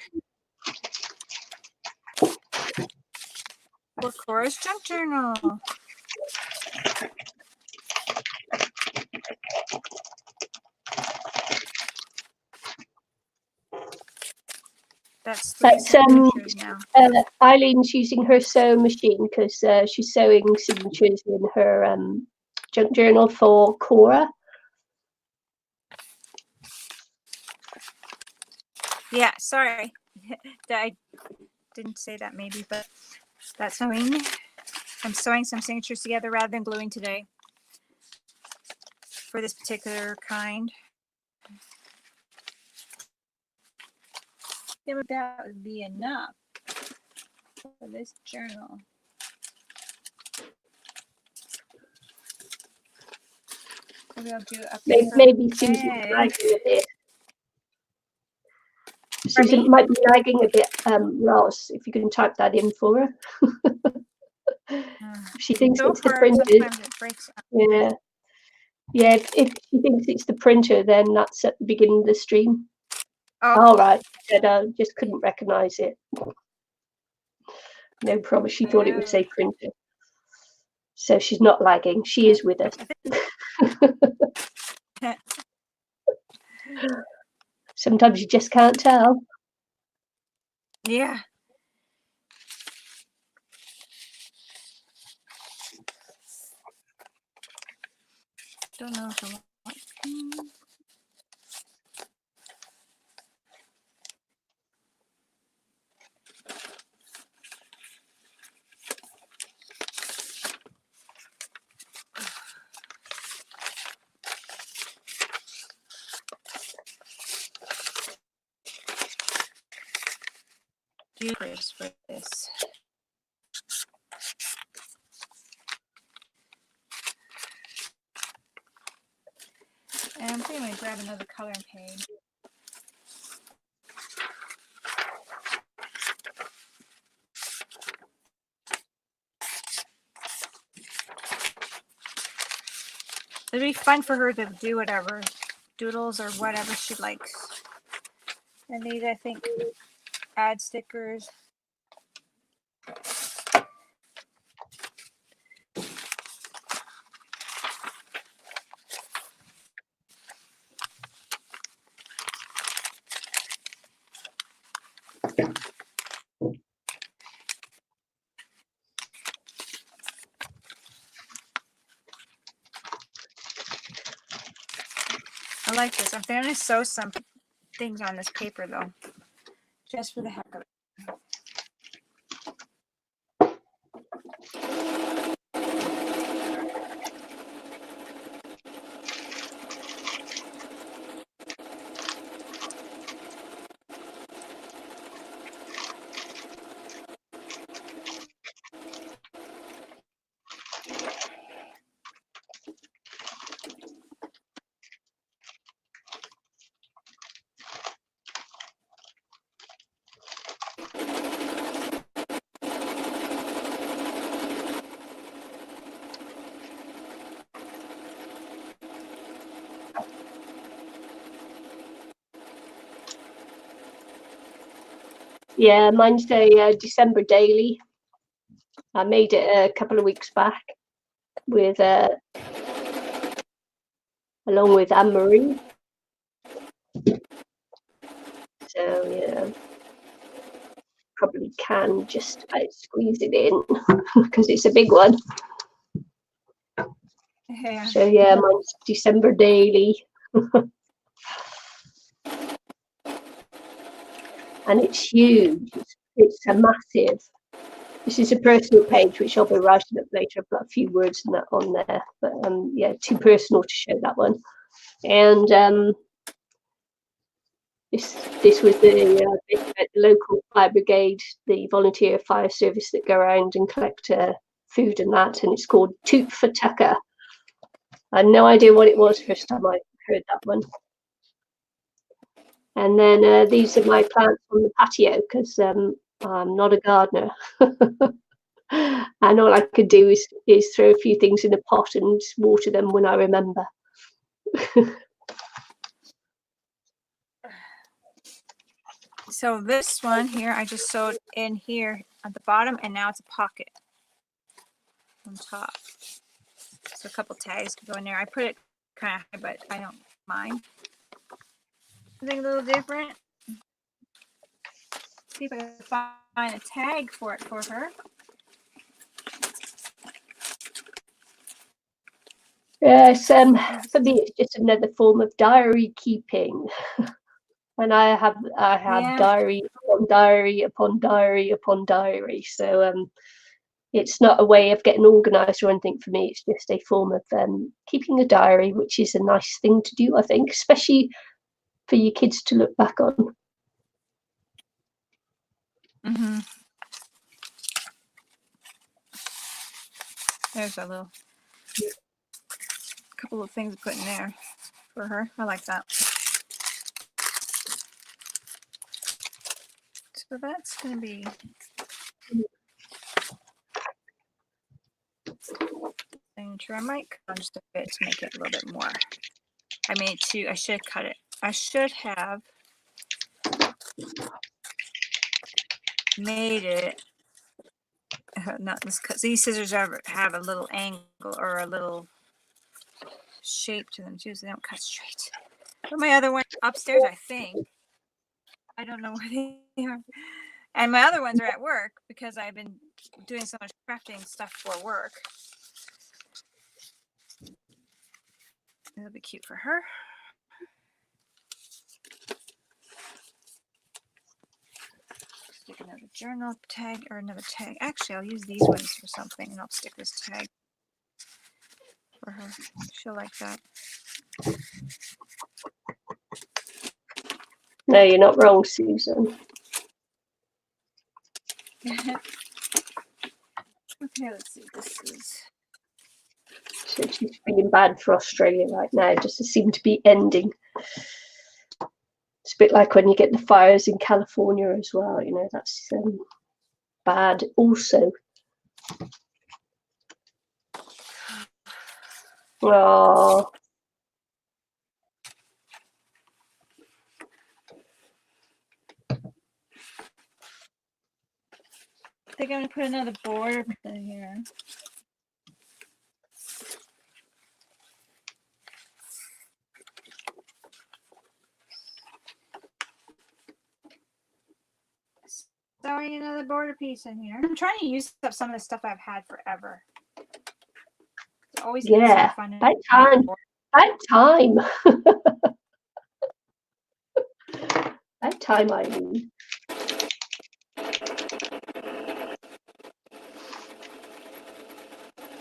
[SPEAKER 1] For Cora's junk journal. That's three signatures now.
[SPEAKER 2] Eileen's using her sewing machine because she's sewing signatures in her junk journal for Cora.
[SPEAKER 1] Yeah, sorry. I didn't say that maybe, but that's sewing. I'm sewing some signatures together rather than gluing today for this particular kind. Maybe that would be enough for this journal. Maybe I'll do a paper.
[SPEAKER 2] Maybe Susan's lagging a bit. Susan might be lagging a bit, Ross, if you can type that in for her. She thinks
[SPEAKER 1] so
[SPEAKER 2] it's the printer.
[SPEAKER 1] Sometimes it breaks up.
[SPEAKER 2] Yeah. Yeah, if she thinks it's the printer, then that's at the beginning of the stream.
[SPEAKER 1] Oh.
[SPEAKER 2] All right. I just couldn't recognize it. No problem. She thought it would say printer. So she's not lagging. She is with us. Sometimes you just can't tell.
[SPEAKER 1] Yeah. Don't know if I want. For this. And I'm going to grab another coloring page. It'd be fun for her to do whatever doodles or whatever she likes. And these, I think, add stickers. I like this. I'm going to sew some things on this paper, though, just for the heck of it.
[SPEAKER 2] Yeah, mine's a December daily. I made it a couple of weeks back with along with Anne-Marie. So yeah. probably can just about squeeze it in because it's a big one.
[SPEAKER 1] Yeah.
[SPEAKER 2] So yeah, mine's December daily. And it's huge. It's a massive. This is a personal page, which I'll be writing up later. I've got a few words and that on there, but yeah, too personal to show that one. And this was the local fire brigade, the volunteer fire service that go around and collect food and that, and it's called Toot for Tucker. I had no idea what it was first time I heard that one. And then these are my plants on the patio because I'm not a gardener. And all I could do is throw a few things in a pot and water them when I remember.
[SPEAKER 1] So this one here, I just sewed in here at the bottom, and now it's a pocket on top. So a couple tags could go in there. I put it kind of high, but I don't mind. Something a little different. See if I can find a tag for it for her.
[SPEAKER 2] Yes, for me it's just another form of diary keeping. And I have
[SPEAKER 1] Yeah.
[SPEAKER 2] diary upon diary upon diary upon diary. So it's not a way of getting organised or anything for me. It's just a form of keeping a diary, which is a nice thing to do, I think, especially for your kids to look back on.
[SPEAKER 1] Mm-hmm. There's a little couple of things to put in there for her. I like that. So that's going to be signature. I might cut on just a bit to make it a little bit more. I should have cut it. I should have made it not this cut. These scissors have a little angle or a little shape to them too, so they don't cut straight. But my other one upstairs, I think. I don't know where they are. And my other ones are at work because I've been doing so much crafting stuff for work. It'll be cute for her. Stick another journal tag or another tag. Actually, I'll use these ones for something, and I'll stick this tag for her. She'll like that.
[SPEAKER 2] No, you're not wrong, Susan.
[SPEAKER 1] Okay, let's see. This is.
[SPEAKER 2] So she's feeling bad for Australia right now. It just seems to be ending. It's a bit like when you get the fires in California as well. You know, that's bad also. Oh.
[SPEAKER 1] I think I'm gonna put another border in here. Sewing another border piece in here. I'm trying to use up some of the stuff I've had forever. It's always
[SPEAKER 2] Yeah,
[SPEAKER 1] fun.
[SPEAKER 2] about time. About time. About time, Eileen.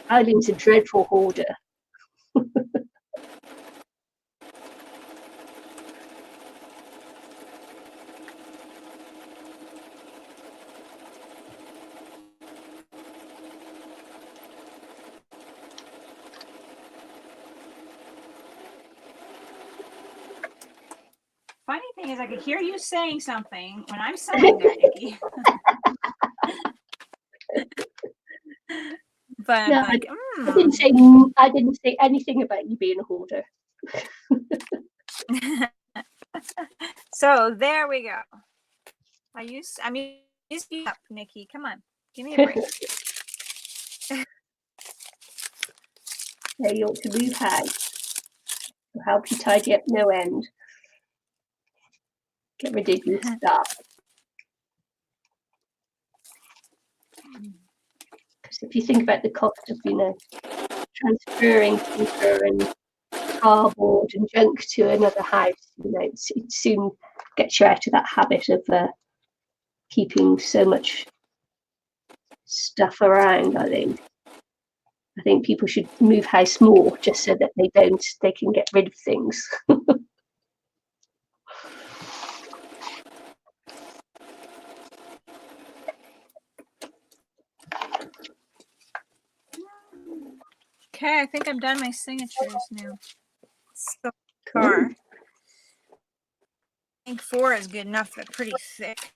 [SPEAKER 2] Eileen's a dreadful hoarder.
[SPEAKER 1] Funny thing is, I could hear you saying something when I'm sewing there, Nikki. But
[SPEAKER 2] No,
[SPEAKER 1] I'm like,
[SPEAKER 2] I didn't say anything about you being a hoarder.
[SPEAKER 1] So there we go. I'm used to you up, Nikki. Come on, give me a break.
[SPEAKER 2] Yeah, you ought to move house. It'll help you tidy up no end. Get rid of your stuff. So if you think about the cost of, transferring paper and cardboard and junk to another house, it soon gets you out of that habit of keeping so much stuff around. I think people should move house more, just so that they can get rid of things.
[SPEAKER 1] Okay, I think I'm done my signatures now. So car. I think 4 is good enough. They're pretty thick.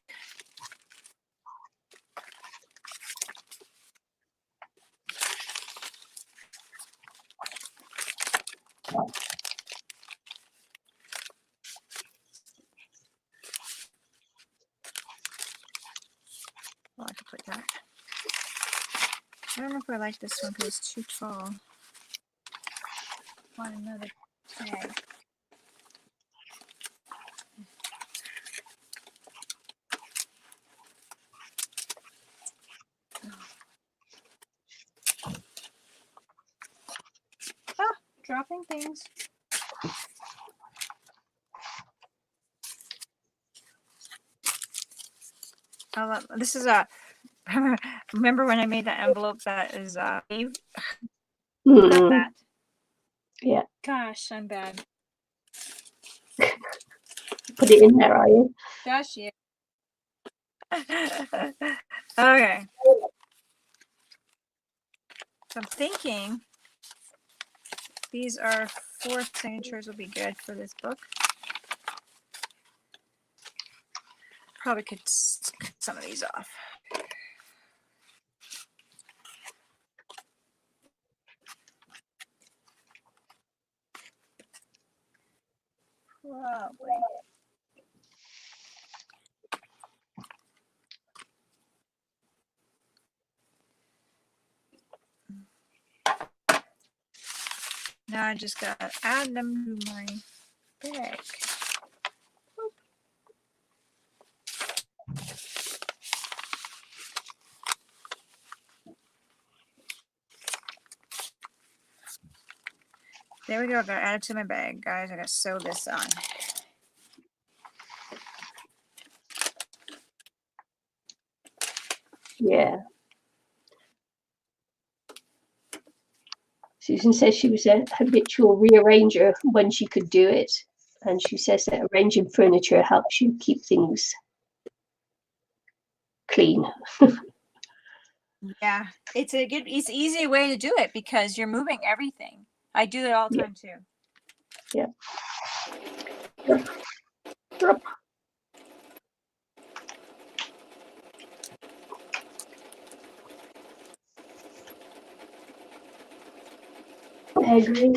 [SPEAKER 1] Well, I could put that. I don't know if I like this one because it's too tall. I want another tag. Oh, dropping things. This is a. Remember when I made that envelope that is Eve? Got that.
[SPEAKER 2] Yeah.
[SPEAKER 1] Gosh, I'm bad.
[SPEAKER 2] Put it in there, are you?
[SPEAKER 1] Gosh, yeah. Okay. So I'm thinking these are 4 signatures will be good for this book. Probably could cut some of these off. Probably. Now I just gotta add them to my bag. Oop. There we go. Gotta add it to my bag, guys. I gotta sew this on.
[SPEAKER 2] Yeah. Susan says she was a habitual rearranger when she could do it. And she says that arranging furniture helps you keep things clean.
[SPEAKER 1] Yeah, it's easy way to do it because you're moving everything. I do it all the time too.
[SPEAKER 2] Yeah. Yep. I agree.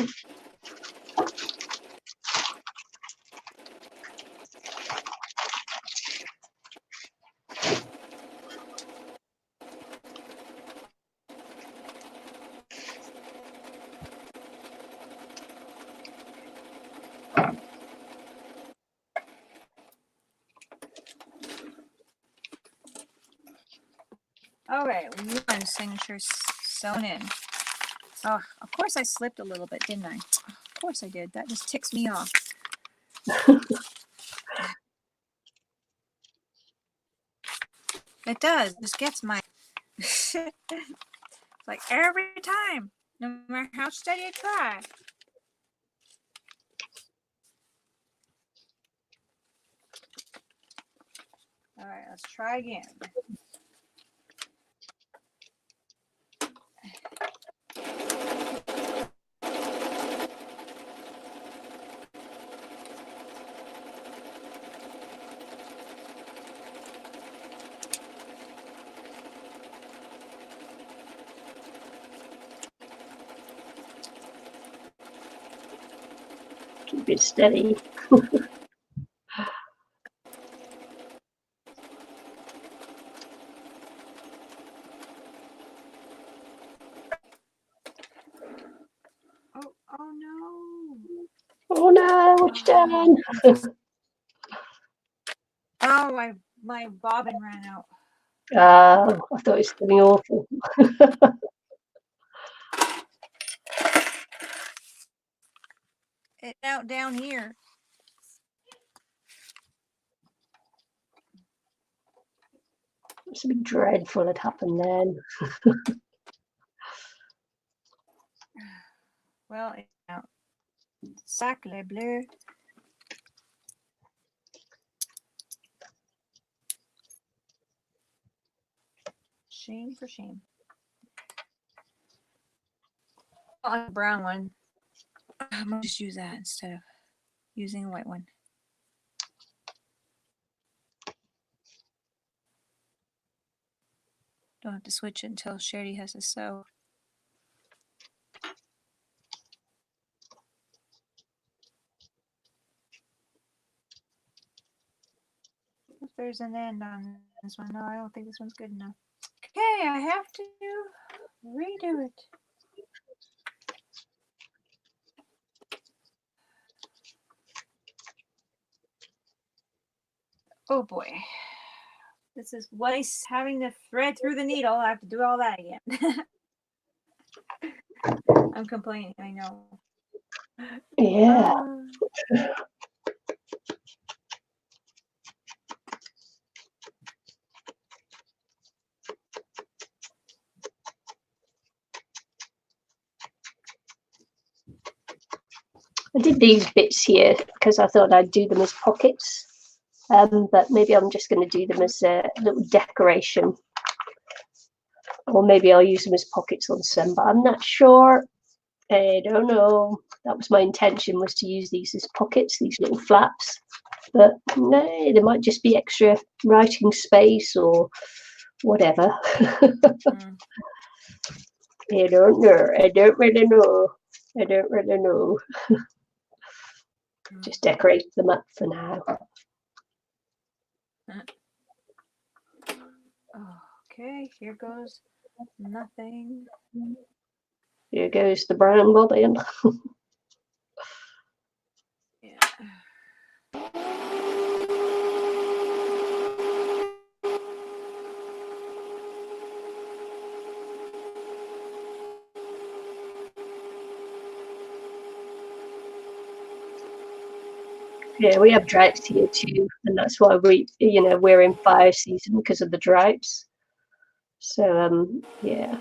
[SPEAKER 1] All right, 1 signature sewn in. Oh, of course I slipped a little bit, didn't I? Of course I did. That just ticks me off. It does. This gets my. Like every time, no matter how steady I try. All right, let's try again.
[SPEAKER 2] Keep it steady.
[SPEAKER 1] Oh no.
[SPEAKER 2] Oh no, it's done.
[SPEAKER 1] Oh, my bobbin ran out.
[SPEAKER 2] I thought it was something awful.
[SPEAKER 1] It's out down here.
[SPEAKER 2] Something dreadful had happened then.
[SPEAKER 1] Well, it's out. Sacre bleu. Shame for shame. I like a brown one. I'm gonna just use that instead of using a white one. Don't have to switch it until Sherry has to sew. If there's an end on this one. No, I don't think this one's good enough. Okay, I have to redo it. Oh boy. This is waste having to thread through the needle. I have to do all that again. I'm complaining, I know.
[SPEAKER 2] Yeah. I did these bits here because I thought I'd do them as pockets, but maybe I'm just going to do them as a little decoration, or maybe I'll use them as pockets on some, but I'm not sure. I don't know. That was my intention, was to use these as pockets, these little flaps, but no, there might just be extra writing space or whatever. I don't know. I don't really know. I don't really know. Just decorate them up for now.
[SPEAKER 1] Okay, here goes nothing.
[SPEAKER 2] Here goes the brown bobbin.
[SPEAKER 1] Yeah.
[SPEAKER 2] Yeah, we have droughts here too, and that's why we're in fire season because of the droughts. So yeah.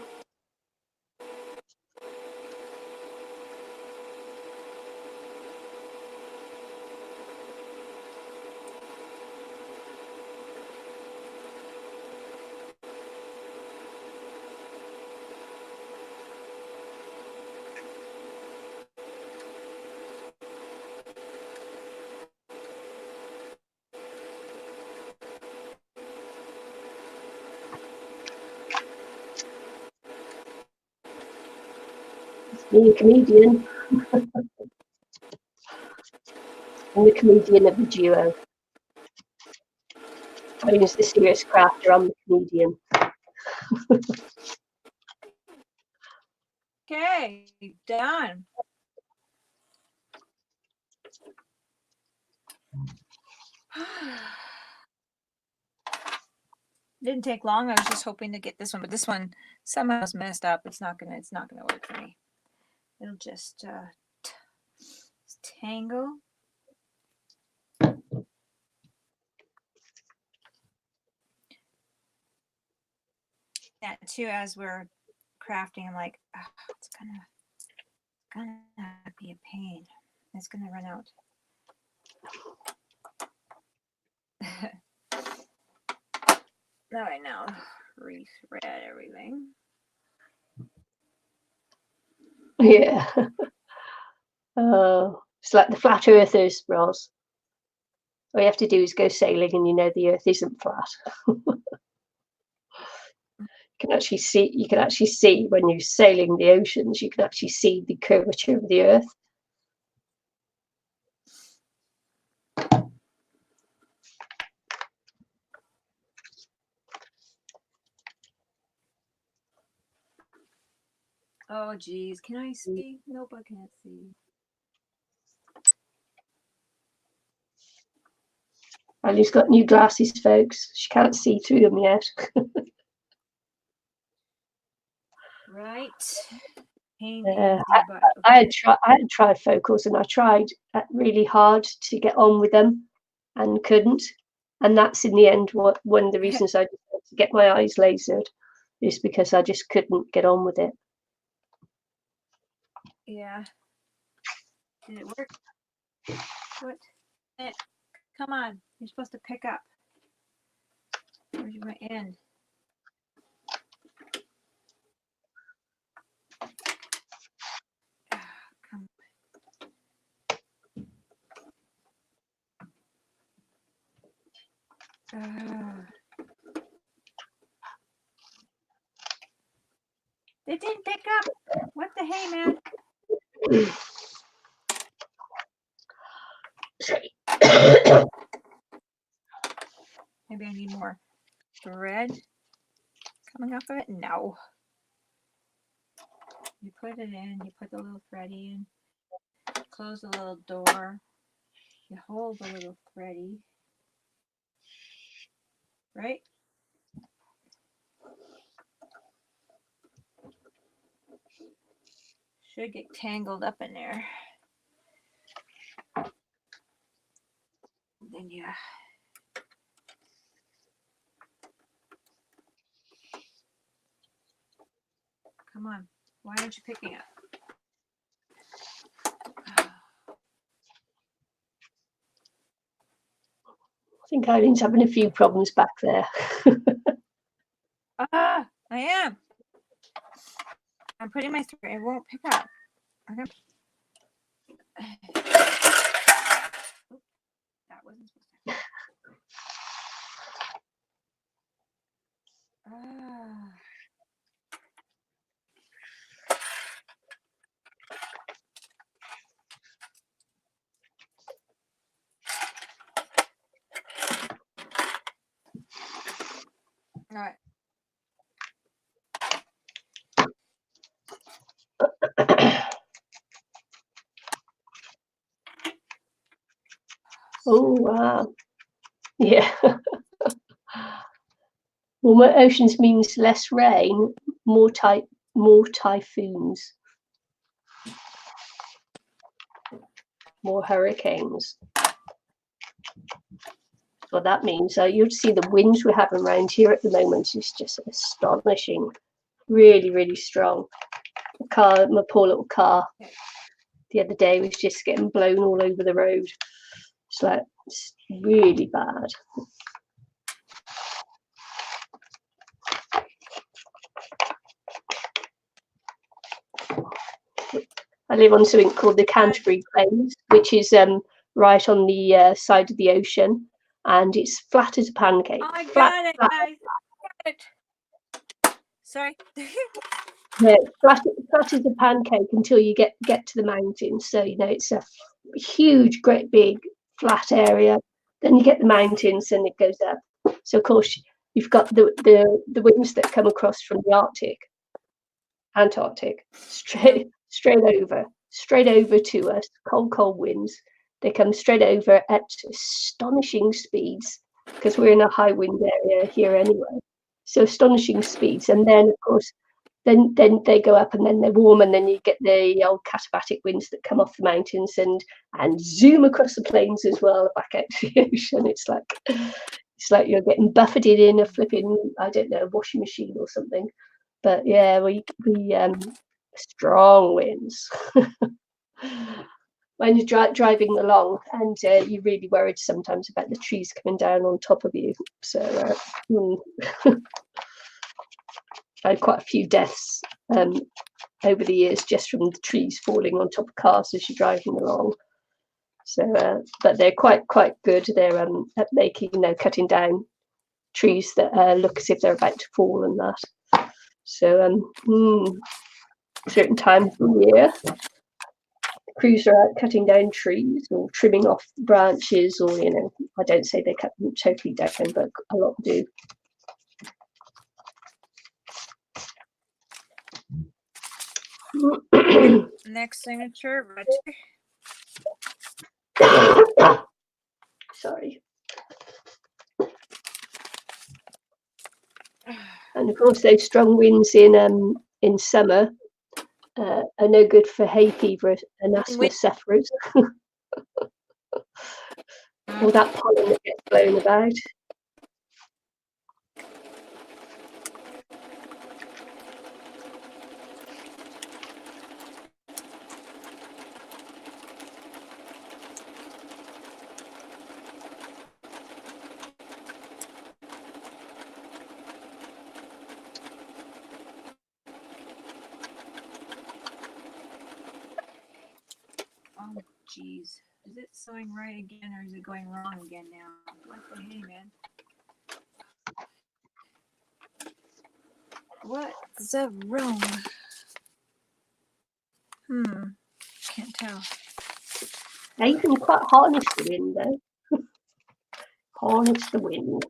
[SPEAKER 2] Me, a comedian. I'm the comedian of the duo. Tony's the serious crafter, I'm the comedian.
[SPEAKER 1] Okay, done. Didn't take long. I was just hoping to get this one, but this one somehow is messed up. It's not gonna work for me. It'll just tangle. That too, as we're crafting, I'm like, oh, it's gonna be a pain. It's gonna run out. Now I know. Rethread everything.
[SPEAKER 2] Yeah. It's like the flat earthers, Roz. All you have to do is go sailing and you know the earth isn't flat. You can actually see when you're sailing the oceans, you can actually see the curvature of the earth.
[SPEAKER 1] Oh geez, can I see? Nope, I can't see.
[SPEAKER 2] Riley's got new glasses, folks. She can't see through them yet.
[SPEAKER 1] Right.
[SPEAKER 2] I had trifocals, and I tried really hard to get on with them and couldn't. And that's in the end one of the reasons I decided to get my eyes lasered, is because I just couldn't get on with it.
[SPEAKER 1] Yeah. Did it work? What? Come on. You're supposed to pick up. Where's my end? Come on. It didn't pick up. What the hey, man? Maybe I need more thread coming off of it. No. You put it in. You put the little thready in. Close the little door. You hold the little thready. Right? Should get tangled up in there. Then you come on. Why aren't you picking up?
[SPEAKER 2] I think Eileen's having a few problems back there.
[SPEAKER 1] I am. I'm putting my thread. It won't pick up. Okay. That wasn't supposed to happen. All right.
[SPEAKER 2] Oh, wow. Yeah. Warmer oceans means less rain, more typhoons, more hurricanes. What that means, you'll see the winds we're having around here at the moment is just astonishing. Really, really strong. My poor little car the other day was just getting blown all over the road. It's really bad. I live on something called the Canterbury Plains, which is right on the side of the ocean, and it's flat as a pancake.
[SPEAKER 1] Oh, I got it. I got it. Sorry.
[SPEAKER 2] Yeah, flat as a pancake until you get to the mountains. So it's a huge, great big flat area. Then you get the mountains, and it goes up. So of course you've got the winds that come across from the Antarctic, straight over to us. Cold winds. They come straight over at astonishing speeds, because we're in a high wind area here anyway. So astonishing speeds, and then of course. Then they go up, and then they're warm, and then you get the old katabatic winds that come off the mountains and zoom across the plains as well, back out to the ocean. It's like you're getting buffeted in a flipping, I don't know, washing machine or something. But yeah, we strong winds. When you're driving along, and you're really worried sometimes about the trees coming down on top of you. So. I had quite a few deaths over the years just from the trees falling on top of cars as you're driving along. So, but they're quite good. They're at making, cutting down trees that look as if they're about to fall and that. So, certain times of the year, the crews are out cutting down trees or trimming off branches, or I don't say they cut them totally down, but a lot do.
[SPEAKER 1] Next signature,
[SPEAKER 2] Sorry. And of course, those strong winds in summer are no good for hay fever and asthma sufferers. All that pollen that gets blown about.
[SPEAKER 1] Oh, geez. Is it sewing right again, or is it going wrong again now? What the hey, man? What's the wrong? Can't tell.
[SPEAKER 2] Now you can quite harness the wind, though. Harness the wind.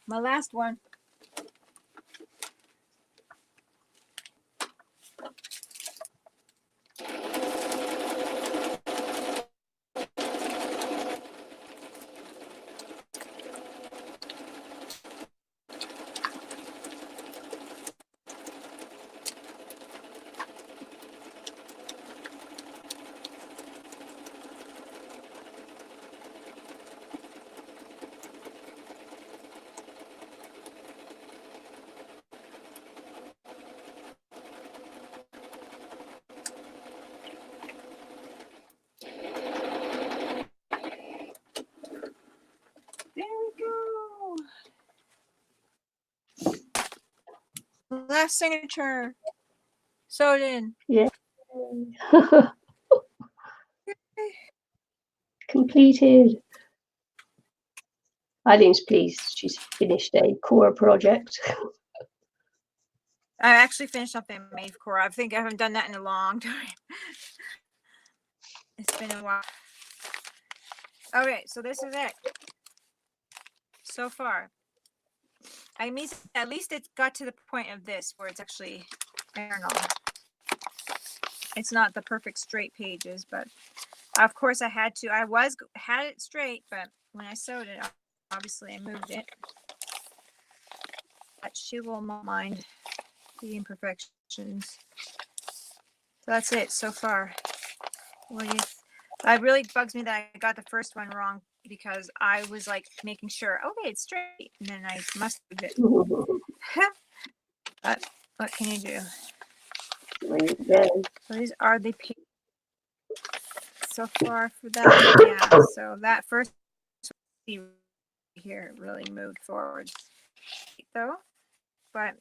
[SPEAKER 1] My last one. There we go. Last signature. Sewed in.
[SPEAKER 2] Yeah. Completed. Eileen's pleased. She's finished a core project.
[SPEAKER 1] I actually finished up the Maeve core. I think I haven't done that in a long time. It's been a while. Okay, so this is it. So far. I mean, at least it got to the point of this where it's actually, I don't know. It's not the perfect straight pages, but of course I had to. I had it straight, but when I sewed it, obviously I moved it. But she will not mind the imperfections. So that's it so far. It really bugs me that I got the first one wrong because I was like making sure, okay, it's straight, and then I must have it. But what can you do? So these are the pages so far for that. Yeah, so that first here really moved forward though, but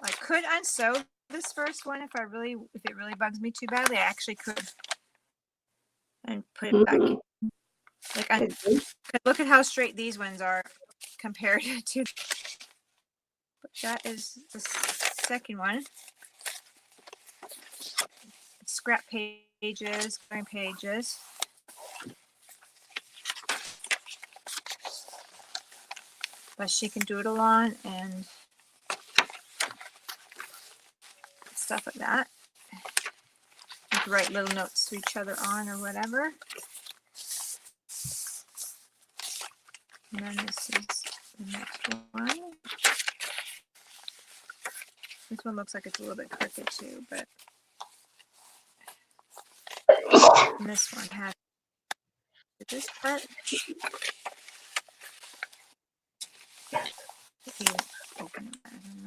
[SPEAKER 1] I could unsew this first one if it really bugs me too badly. I actually could and put it back. Like, look at how straight these ones are compared to. But that is the second one. It's scrap pages, coloring pages. But she can doodle on and stuff like that. You can write little notes to each other on or whatever. And then this is the next one. This one looks like it's a little bit crooked too, but and this one has this part.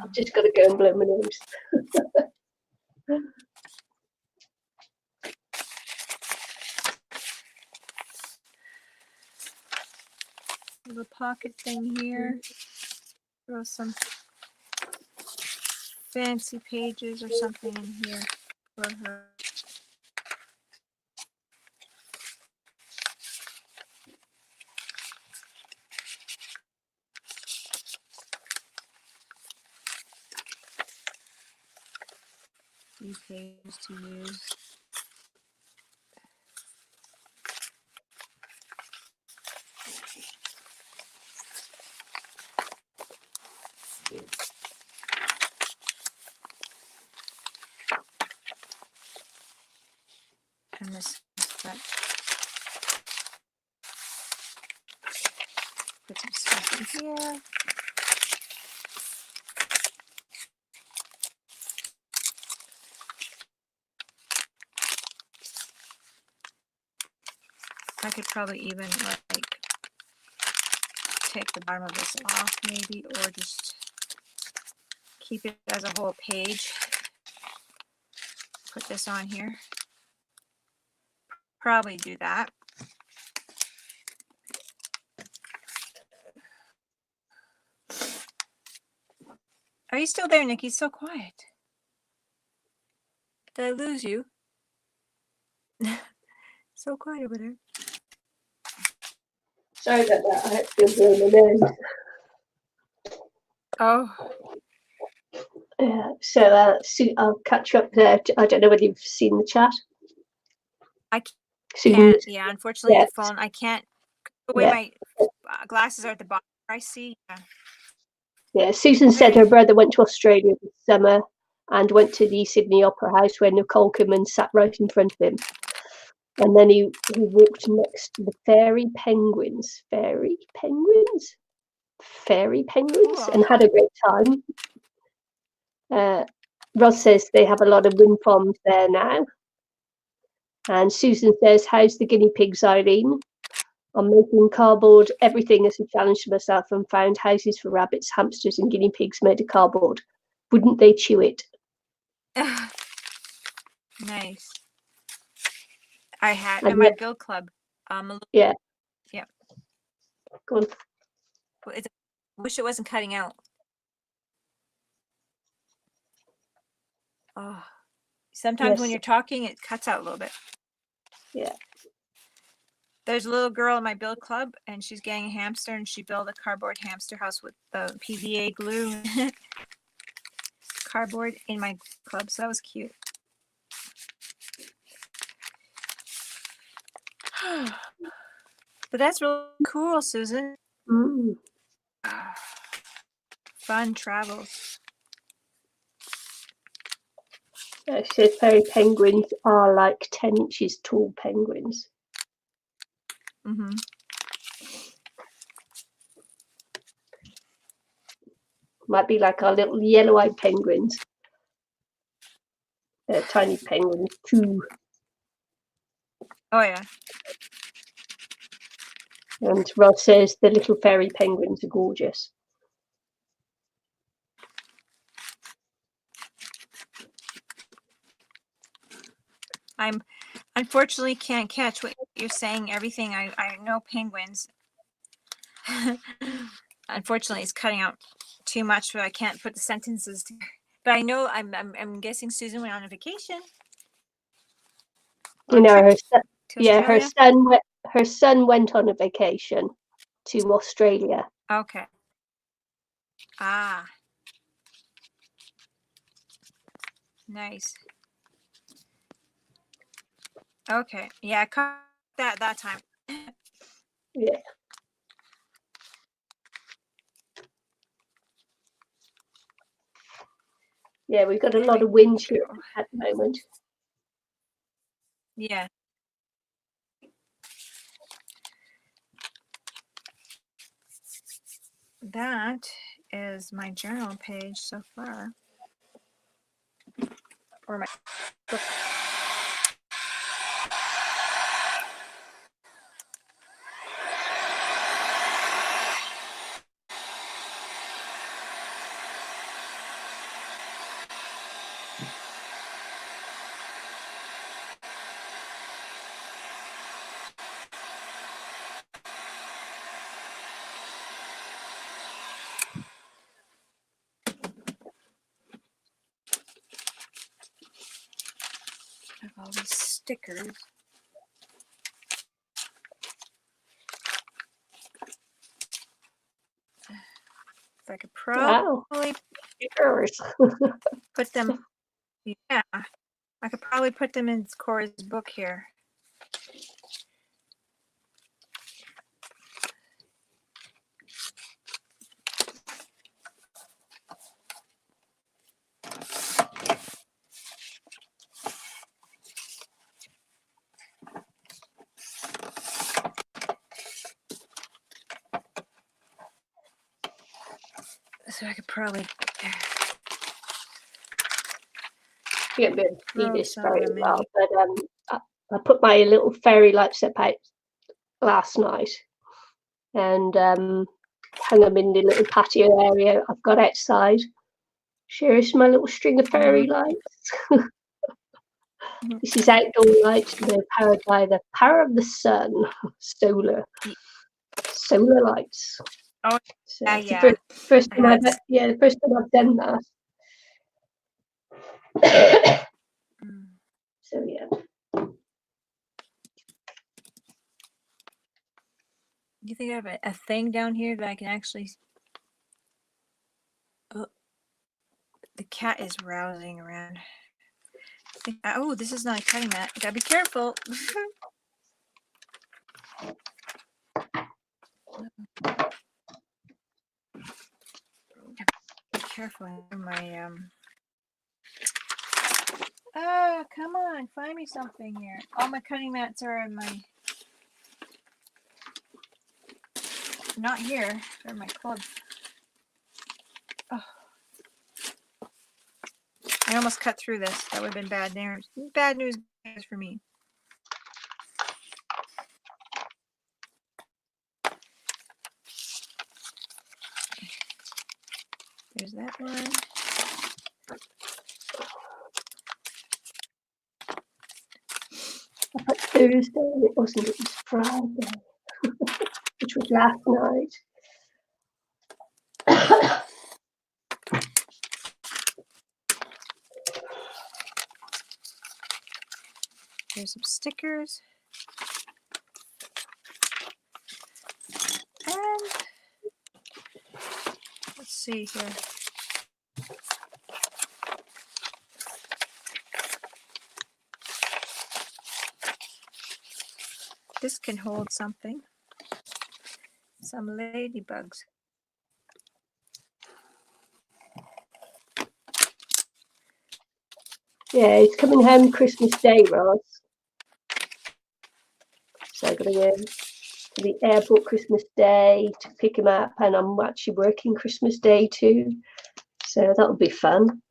[SPEAKER 2] I've just got to go and blow my nose.
[SPEAKER 1] Little pocket thing here. Throw some fancy pages or something in here for her. These pages to use. Put some stuff in here. I could probably even like take the bottom of this off maybe, or just keep it as a whole page. Put this on here. Probably do that. Are you still there, Nikki? So quiet. Did I lose you? So quiet over there.
[SPEAKER 2] Sorry about that. I had to go blow my nose.
[SPEAKER 1] Oh.
[SPEAKER 2] Yeah, so I'll catch you up there. I don't know whether you've seen the chat.
[SPEAKER 1] I
[SPEAKER 2] Susan,
[SPEAKER 1] can't. Yeah, unfortunately,
[SPEAKER 2] yeah,
[SPEAKER 1] the phone. I can't. The way
[SPEAKER 2] yeah,
[SPEAKER 1] my glasses are at the bottom, I see. Yeah.
[SPEAKER 2] yeah. Susan said her brother went to Australia this summer and went to the Sydney Opera House where Nicole Kidman sat right in front of him. And then he walked next to the fairy penguins,
[SPEAKER 1] Cool.
[SPEAKER 2] and had a great time. Ross says they have a lot of wind farms there now. And Susan says, how's the guinea pigs, Eileen? I'm making cardboard everything as a challenge to myself and found houses for rabbits, hamsters and guinea pigs made of cardboard. Wouldn't they chew it?
[SPEAKER 1] Nice. I had
[SPEAKER 2] And
[SPEAKER 1] in my build club.
[SPEAKER 2] Yeah.
[SPEAKER 1] Yeah.
[SPEAKER 2] Go on.
[SPEAKER 1] I wish it wasn't cutting out. Oh, sometimes
[SPEAKER 2] Yes.
[SPEAKER 1] when you're talking, it cuts out a little bit.
[SPEAKER 2] Yeah.
[SPEAKER 1] There's a little girl in my build club, and she's getting a hamster, and she built a cardboard hamster house with the PVA glue cardboard in my club. So that was cute. But that's really cool, Susan.
[SPEAKER 2] Mm.
[SPEAKER 1] Fun travels.
[SPEAKER 2] She says fairy penguins are like 10 inches tall penguins.
[SPEAKER 1] Mm-hmm.
[SPEAKER 2] Might be like our little yellow-eyed penguins. They're tiny penguins too.
[SPEAKER 1] Oh, yeah.
[SPEAKER 2] And Ross says the little fairy penguins are gorgeous.
[SPEAKER 1] I'm unfortunately can't catch what you're saying. Everything I know penguins. Unfortunately, it's cutting out too much, but I can't put the sentences together. But I know I'm guessing Susan went on a vacation.
[SPEAKER 2] You know, her son,
[SPEAKER 1] yeah,
[SPEAKER 2] her son went on a vacation to Australia.
[SPEAKER 1] Okay. Ah. Nice. Okay. Yeah, I caught that time.
[SPEAKER 2] Yeah. Yeah, we've got a lot of wind here at the moment.
[SPEAKER 1] Yeah. That is my journal page so far. Or my book. I have all these stickers. If I could probably put them, yeah, I could probably put them in Cora's book here. So I could probably
[SPEAKER 2] You won't be able to see
[SPEAKER 1] throw
[SPEAKER 2] this
[SPEAKER 1] some
[SPEAKER 2] very
[SPEAKER 1] of them in
[SPEAKER 2] well,
[SPEAKER 1] here.
[SPEAKER 2] but I put my little fairy lights up out last night and hang them in the little patio area I've got outside. Here's my little string of fairy lights. This is outdoor lights, and they're powered by the power of the sun, solar lights.
[SPEAKER 1] Oh,
[SPEAKER 2] So
[SPEAKER 1] yeah,
[SPEAKER 2] it's
[SPEAKER 1] yeah.
[SPEAKER 2] the first time
[SPEAKER 1] had
[SPEAKER 2] I've done that. So yeah.
[SPEAKER 1] Do you think I have a thing down here that I can actually? Oh, the cat is rousing around. Oh, this is not a cutting mat. You gotta be careful. Be careful. My Oh, come on, find me something here. All my cutting mats are in my. Not here. They're in my club. Oh. I almost cut through this. That would have been bad news. Bad news for me. There's that one.
[SPEAKER 2] But Thursday, it wasn't, it was Friday, which was last night.
[SPEAKER 1] There's some stickers. And let's see here. This can hold something. Some ladybugs.
[SPEAKER 2] Yeah, he's coming home Christmas Day, Ross. So I'm going to go to the airport Christmas Day to pick him up, and I'm actually working Christmas Day too. So that'll be fun.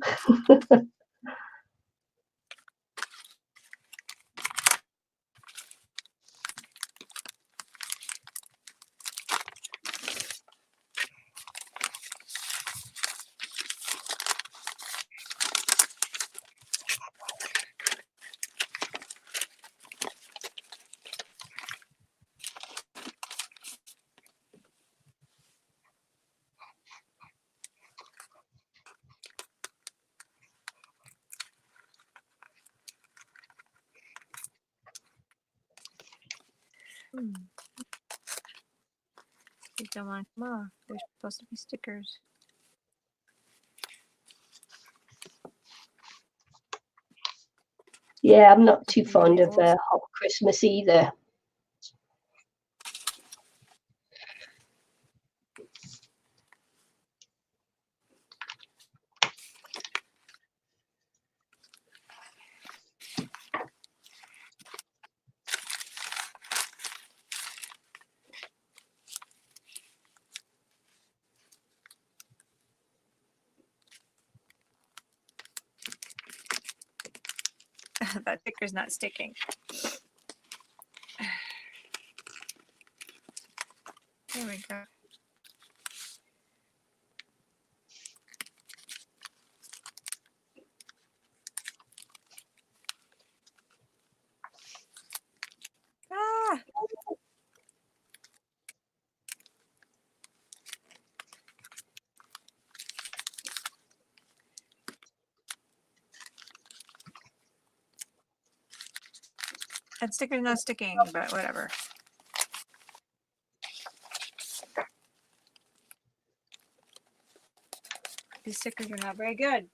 [SPEAKER 1] These don't want to come off. They're supposed to be stickers.
[SPEAKER 2] Yeah, I'm not too fond of Hot Christmas either.
[SPEAKER 1] That sticker's not sticking. There we go. Ah! That sticker's not sticking, but whatever. These stickers are not very good.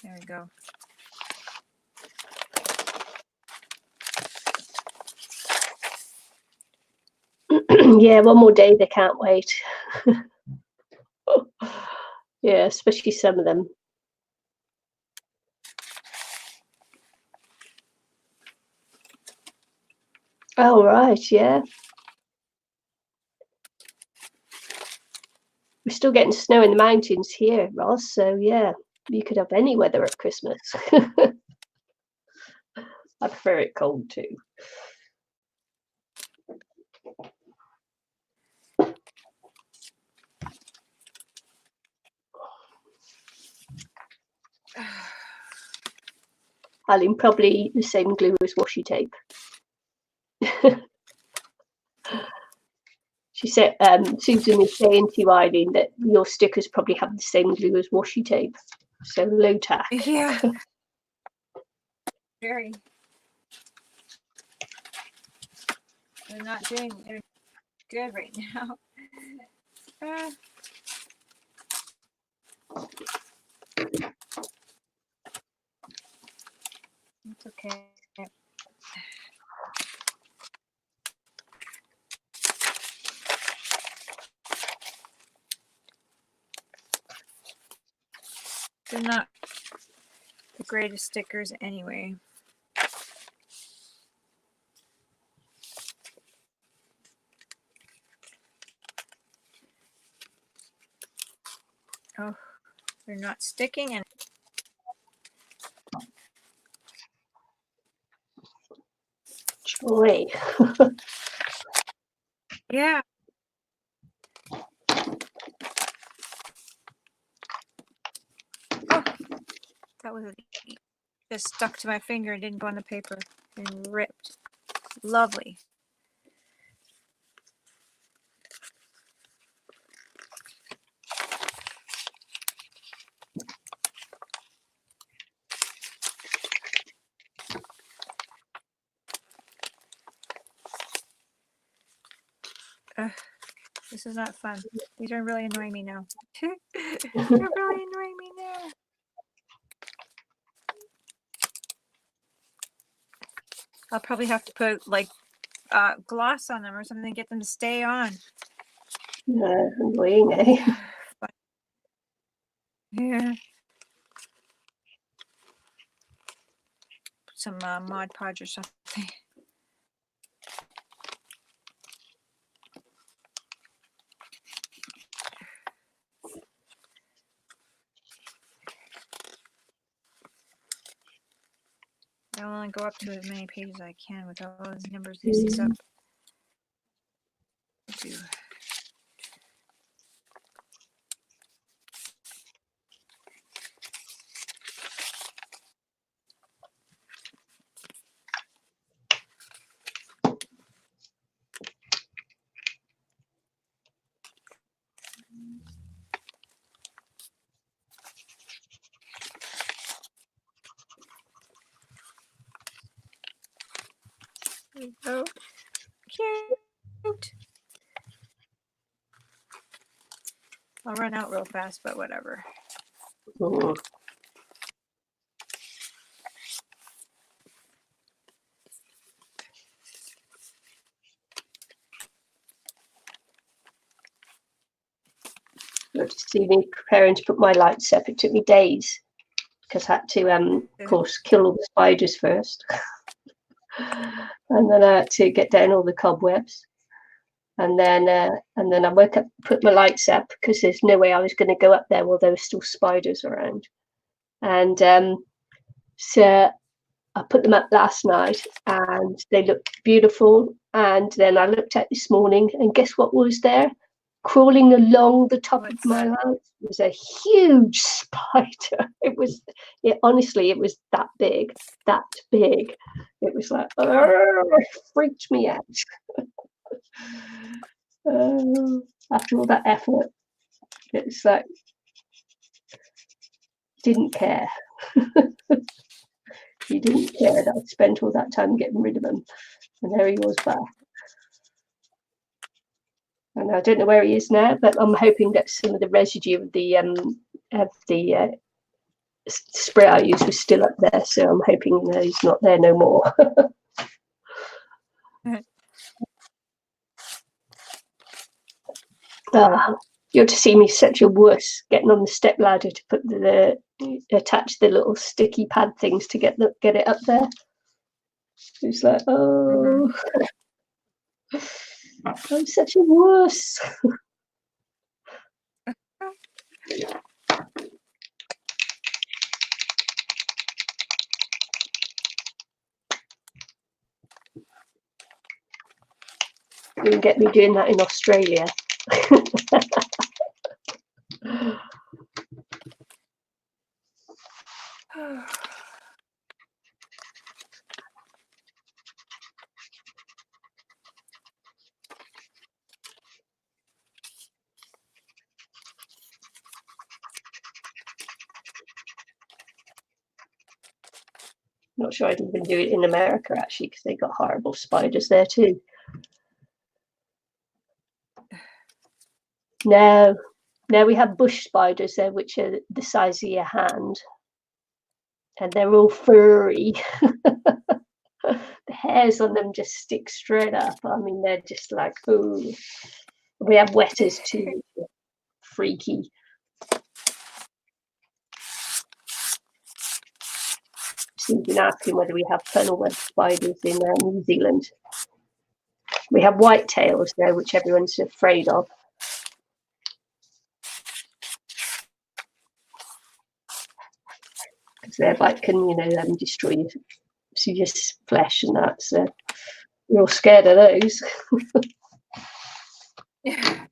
[SPEAKER 1] There we go.
[SPEAKER 2] Yeah, one more day, they can't wait. Yeah, especially some of them. Oh, right, yeah. We're still getting snow in the mountains here, Ross, so yeah, you could have any weather at Christmas. I prefer it cold too. Eileen, probably the same glue as washi tape. She said, Susan is saying to you, Eileen, that your stickers probably have the same glue as washi tape. So low tack.
[SPEAKER 1] Yeah. Very. They're not doing good right now. It's okay. They're not the greatest stickers anyway. Oh, they're not sticking and
[SPEAKER 2] Joy.
[SPEAKER 1] yeah. Oh, that was just stuck to my finger and didn't go on the paper and ripped. Lovely. This is not fun. These are really annoying me now. They're really annoying me now. I'll probably have to put like gloss on them or something to get them to stay on.
[SPEAKER 2] Annoying, eh?
[SPEAKER 1] Yeah. Put some Mod Podge or something. I only go up to as many pages as I can with all those numbers. This is up to. Oh, cute. I'll run out real fast, but whatever.
[SPEAKER 2] Mm. You'll just see me preparing to put my lights up. It took me days because I had to, of course, kill all the spiders first. And then I had to get down all the cobwebs. And then I woke up, put my lights up because there's no way I was going to go up there while there were still spiders around. And so I put them up last night and they looked beautiful. And then I looked at this morning and guess what was there? Crawling along the top of my lights was a huge spider. Honestly, it was that big. It was like, it freaked me out. After all that effort, it's like, didn't care. He didn't care that I'd spent all that time getting rid of him. And there he was back. And I don't know where he is now, but I'm hoping that some of the residue of the spray I used was still up there. So I'm hoping he's not there no more. You're to see me such a wuss getting on the step ladder to put attach the little sticky pad things to get it up there. It's like, oh. I'm such a wuss. You can get me doing that in Australia. Not sure I'd even do it in America, actually, because they got horrible spiders there too. No, we have bush spiders there, which are the size of your hand, and they're all furry. The hairs on them just stick straight up. I mean, they're just like, ooh. We have wetters too, freaky. She's been asking whether we have funnel web spiders in New Zealand. We have whitetails there, which everyone's afraid of. Because they're like, can, destroy your flesh and that. So we're all scared of those.
[SPEAKER 1] Yeah.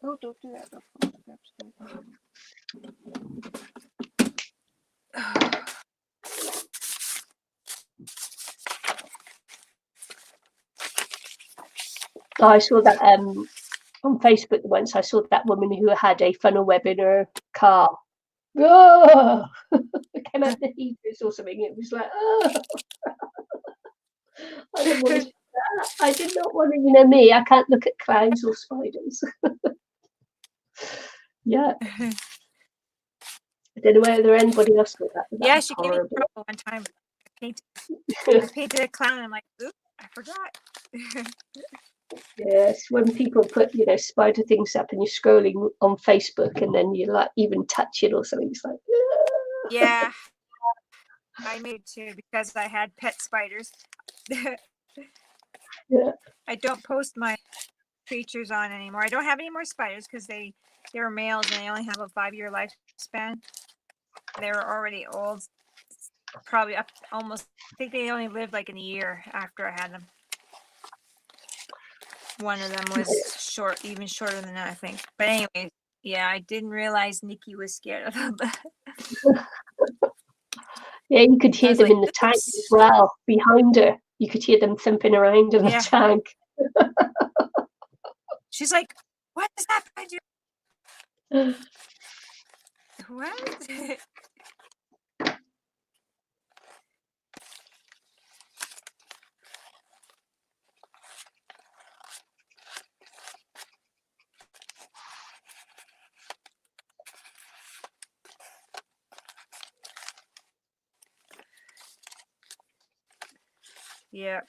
[SPEAKER 1] Oh, don't do that.
[SPEAKER 2] I saw that on Facebook once. I saw that woman who had a funnel web in her car. Oh! It came out the heaters or something. It was like, oh! I didn't want to do that. I did not want to, me. I can't look at clouds or spiders. Yeah. I don't know whether anybody else got that.
[SPEAKER 1] Yeah, she gave me trouble one time. I painted a clown and I'm like, oops, I forgot.
[SPEAKER 2] Yes, when people put, spider things up and you're scrolling on Facebook and then you like even touch it or something, it's like,
[SPEAKER 1] yeah. I made too because I had pet spiders.
[SPEAKER 2] Yeah.
[SPEAKER 1] I don't post my creatures on anymore. I don't have any more spiders because they're males and they only have a 5-year lifespan. They were already old, probably up almost. I think they only lived like in a year after I had them. One of them was even shorter than that, I think. But anyway, yeah, I didn't realize Nicky was scared of them.
[SPEAKER 2] Yeah, you could hear them in the tank as well, behind her. You could hear them thumping around in the tank.
[SPEAKER 1] She's like, what is that behind you? What? Yeah.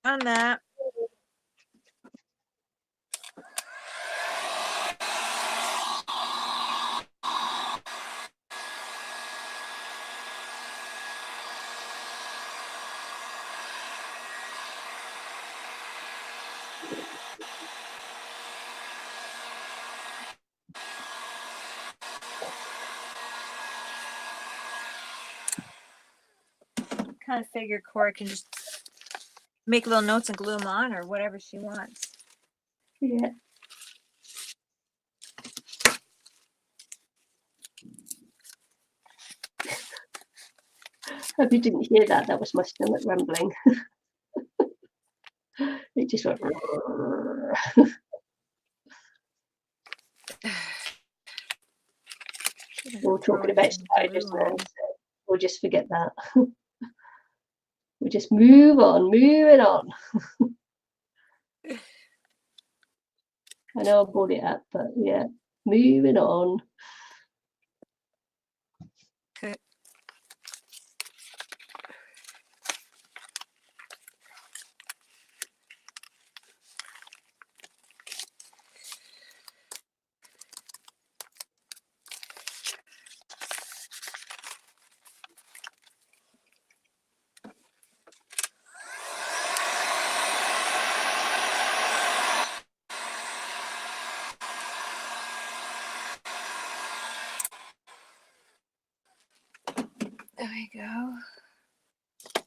[SPEAKER 1] On that. Kind of figure Cora can just make little notes and glue them on or whatever she wants.
[SPEAKER 2] Yeah. Hope you didn't hear that. That was my stomach rumbling. It just went. We're talking about spiders now, so we'll just forget that. We just move on, moving on. I know I brought it up, but yeah, moving on.
[SPEAKER 1] There we go.
[SPEAKER 2] I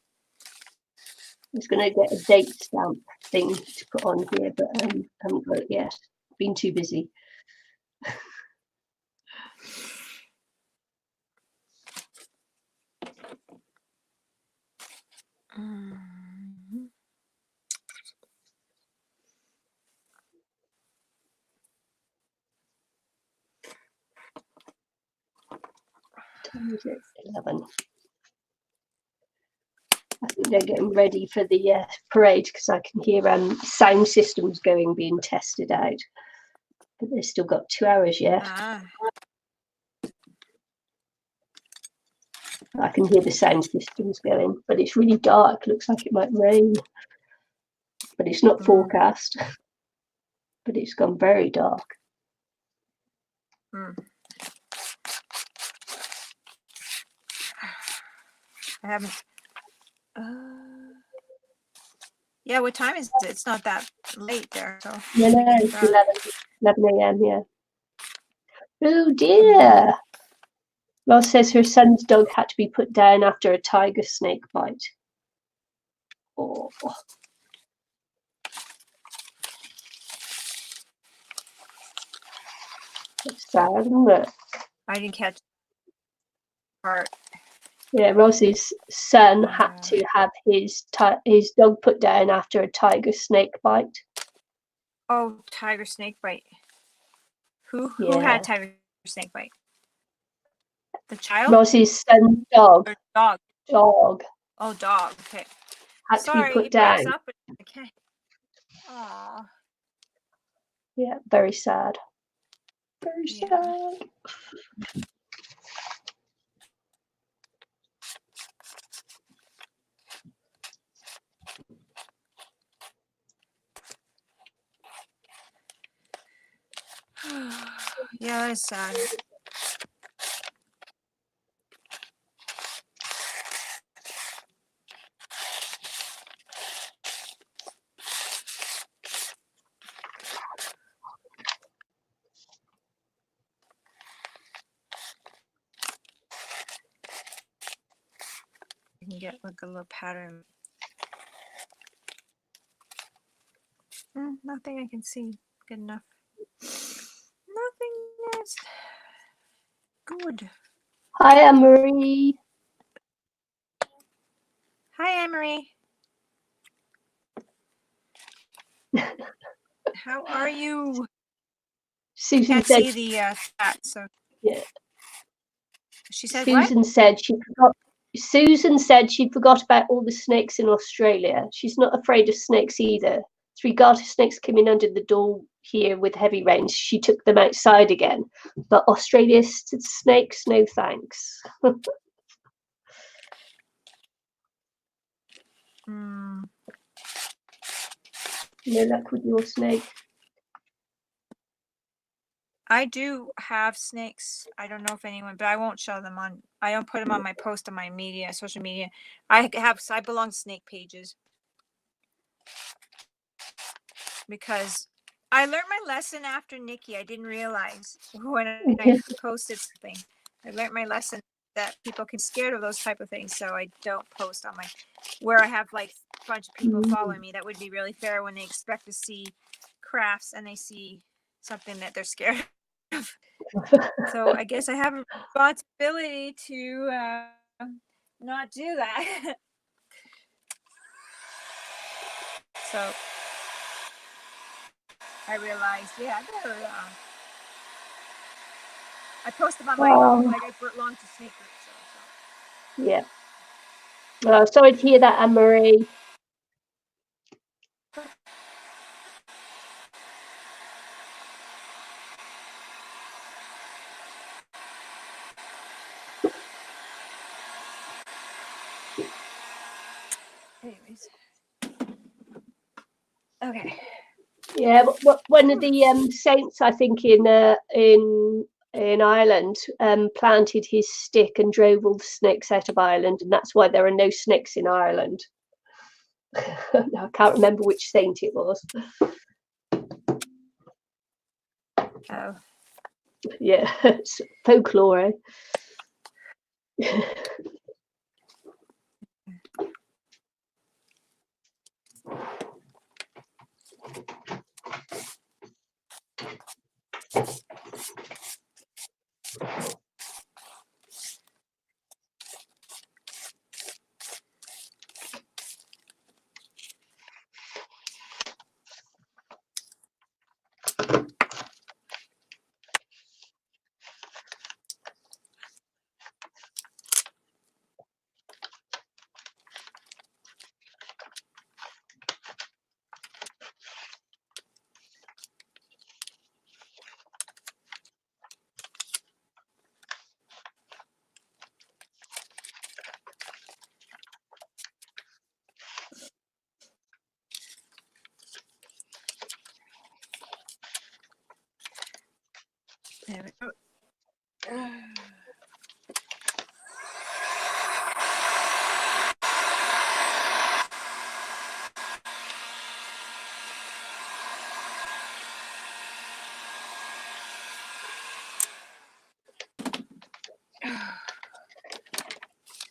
[SPEAKER 2] was going to get a date stamp thing to put on here, but I haven't got it yet. Been too busy. Time is it? 11. I think they're getting ready for the parade because I can hear sound systems being tested out. But they've still got 2 hours yet. I can hear the sound systems going, but it's really dark. Looks like it might rain, but it's not forecast. But it's gone very dark.
[SPEAKER 1] I haven't. Yeah, what time is it? It's not that late there. So
[SPEAKER 2] Yeah, no, it's 11 a.m. Yeah. Oh dear. Ross says her son's dog had to be put down after a tiger snake bite. Oh. That's sad, isn't it?
[SPEAKER 1] I didn't catch part.
[SPEAKER 2] Yeah, Ross's son had to have his dog put down after a tiger snake bite.
[SPEAKER 1] Oh, tiger snake bite. Who had tiger snake bite? The child?
[SPEAKER 2] Ross's son's dog.
[SPEAKER 1] Or dog.
[SPEAKER 2] Dog.
[SPEAKER 1] Oh, dog. Okay.
[SPEAKER 2] Had to be put down.
[SPEAKER 1] Up, okay. Aww.
[SPEAKER 2] Yeah, very sad. Very sad.
[SPEAKER 1] Yeah, that is sad. You can get like a little pattern. Nothing I can see. Good enough. Nothing is good.
[SPEAKER 2] Hi, Anne-Marie.
[SPEAKER 1] Hi, Anne-Marie. How are you?
[SPEAKER 2] Susan
[SPEAKER 1] can't
[SPEAKER 2] said,
[SPEAKER 1] see the chat, so
[SPEAKER 2] yeah.
[SPEAKER 1] She said
[SPEAKER 2] Susan
[SPEAKER 1] what?
[SPEAKER 2] said she forgot. Susan said she forgot about all the snakes in Australia. She's not afraid of snakes either. 3 garter snakes came in under the door here with heavy rains. She took them outside again. But Australia snakes, no thanks. No luck with your snake.
[SPEAKER 1] I do have snakes. I don't know if anyone, but I won't show them on. I don't put them on my post on my social media. I belong to snake pages because I learned my lesson after Nicky. I didn't realize when I posted something. I learned my lesson that people can be scared of those type of things, so I don't post on my where I have like a bunch of people following me. That would be really fair when they expect to see crafts and they see something that they're scared of. So I guess I have a responsibility to not do that. So I realized, I better. I posted on my like I belong to snake group. So.
[SPEAKER 2] Yeah. Well, sorry to hear that, Anne-Marie.
[SPEAKER 1] Anyways. Okay.
[SPEAKER 2] Yeah, one of the saints, I think, in Ireland, planted his stick and drove all the snakes out of Ireland, and that's why there are no snakes in Ireland. I can't remember which saint it was.
[SPEAKER 1] Oh.
[SPEAKER 2] Yeah, it's folklore.
[SPEAKER 1] There we go.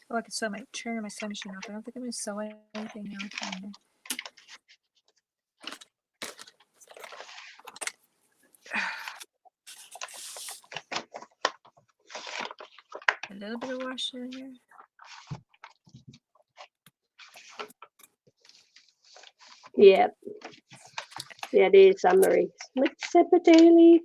[SPEAKER 1] Oh, I could sew my turn my sewing machine off. I don't think I'm going to sew anything now. A little bit of wash in here.
[SPEAKER 2] Yeah. Yeah, it is, Anne-Marie. December daily.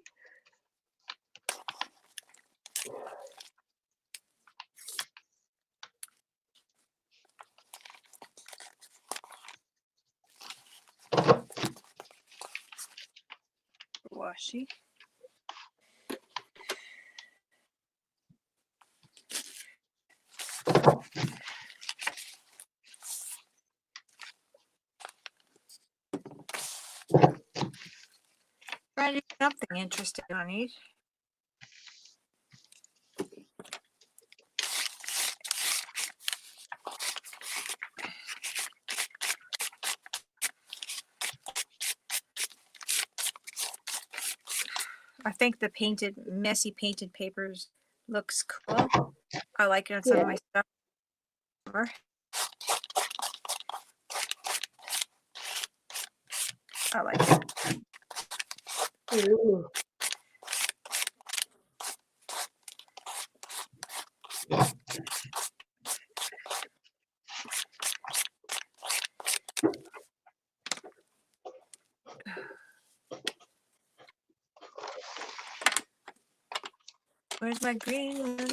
[SPEAKER 1] Washy. Try to do something interesting on each. I think the messy painted papers looks cool. I like it on some of my stuff. I like it.
[SPEAKER 2] Ooh.
[SPEAKER 1] Where's my green one?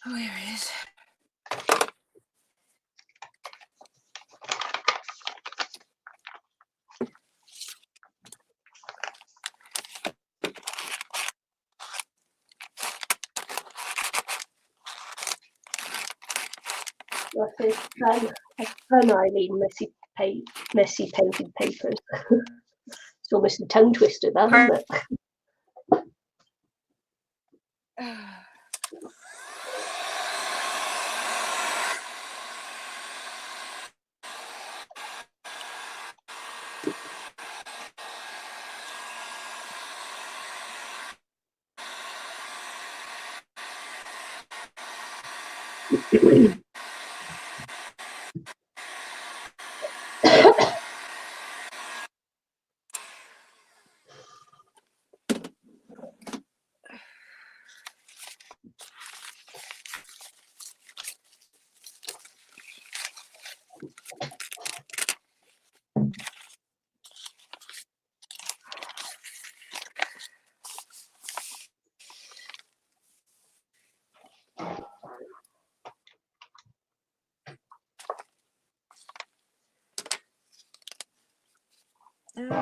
[SPEAKER 1] Oh, here it is.
[SPEAKER 2] I've done Eileen messy painted papers. It's almost a tongue twister, that, isn't it?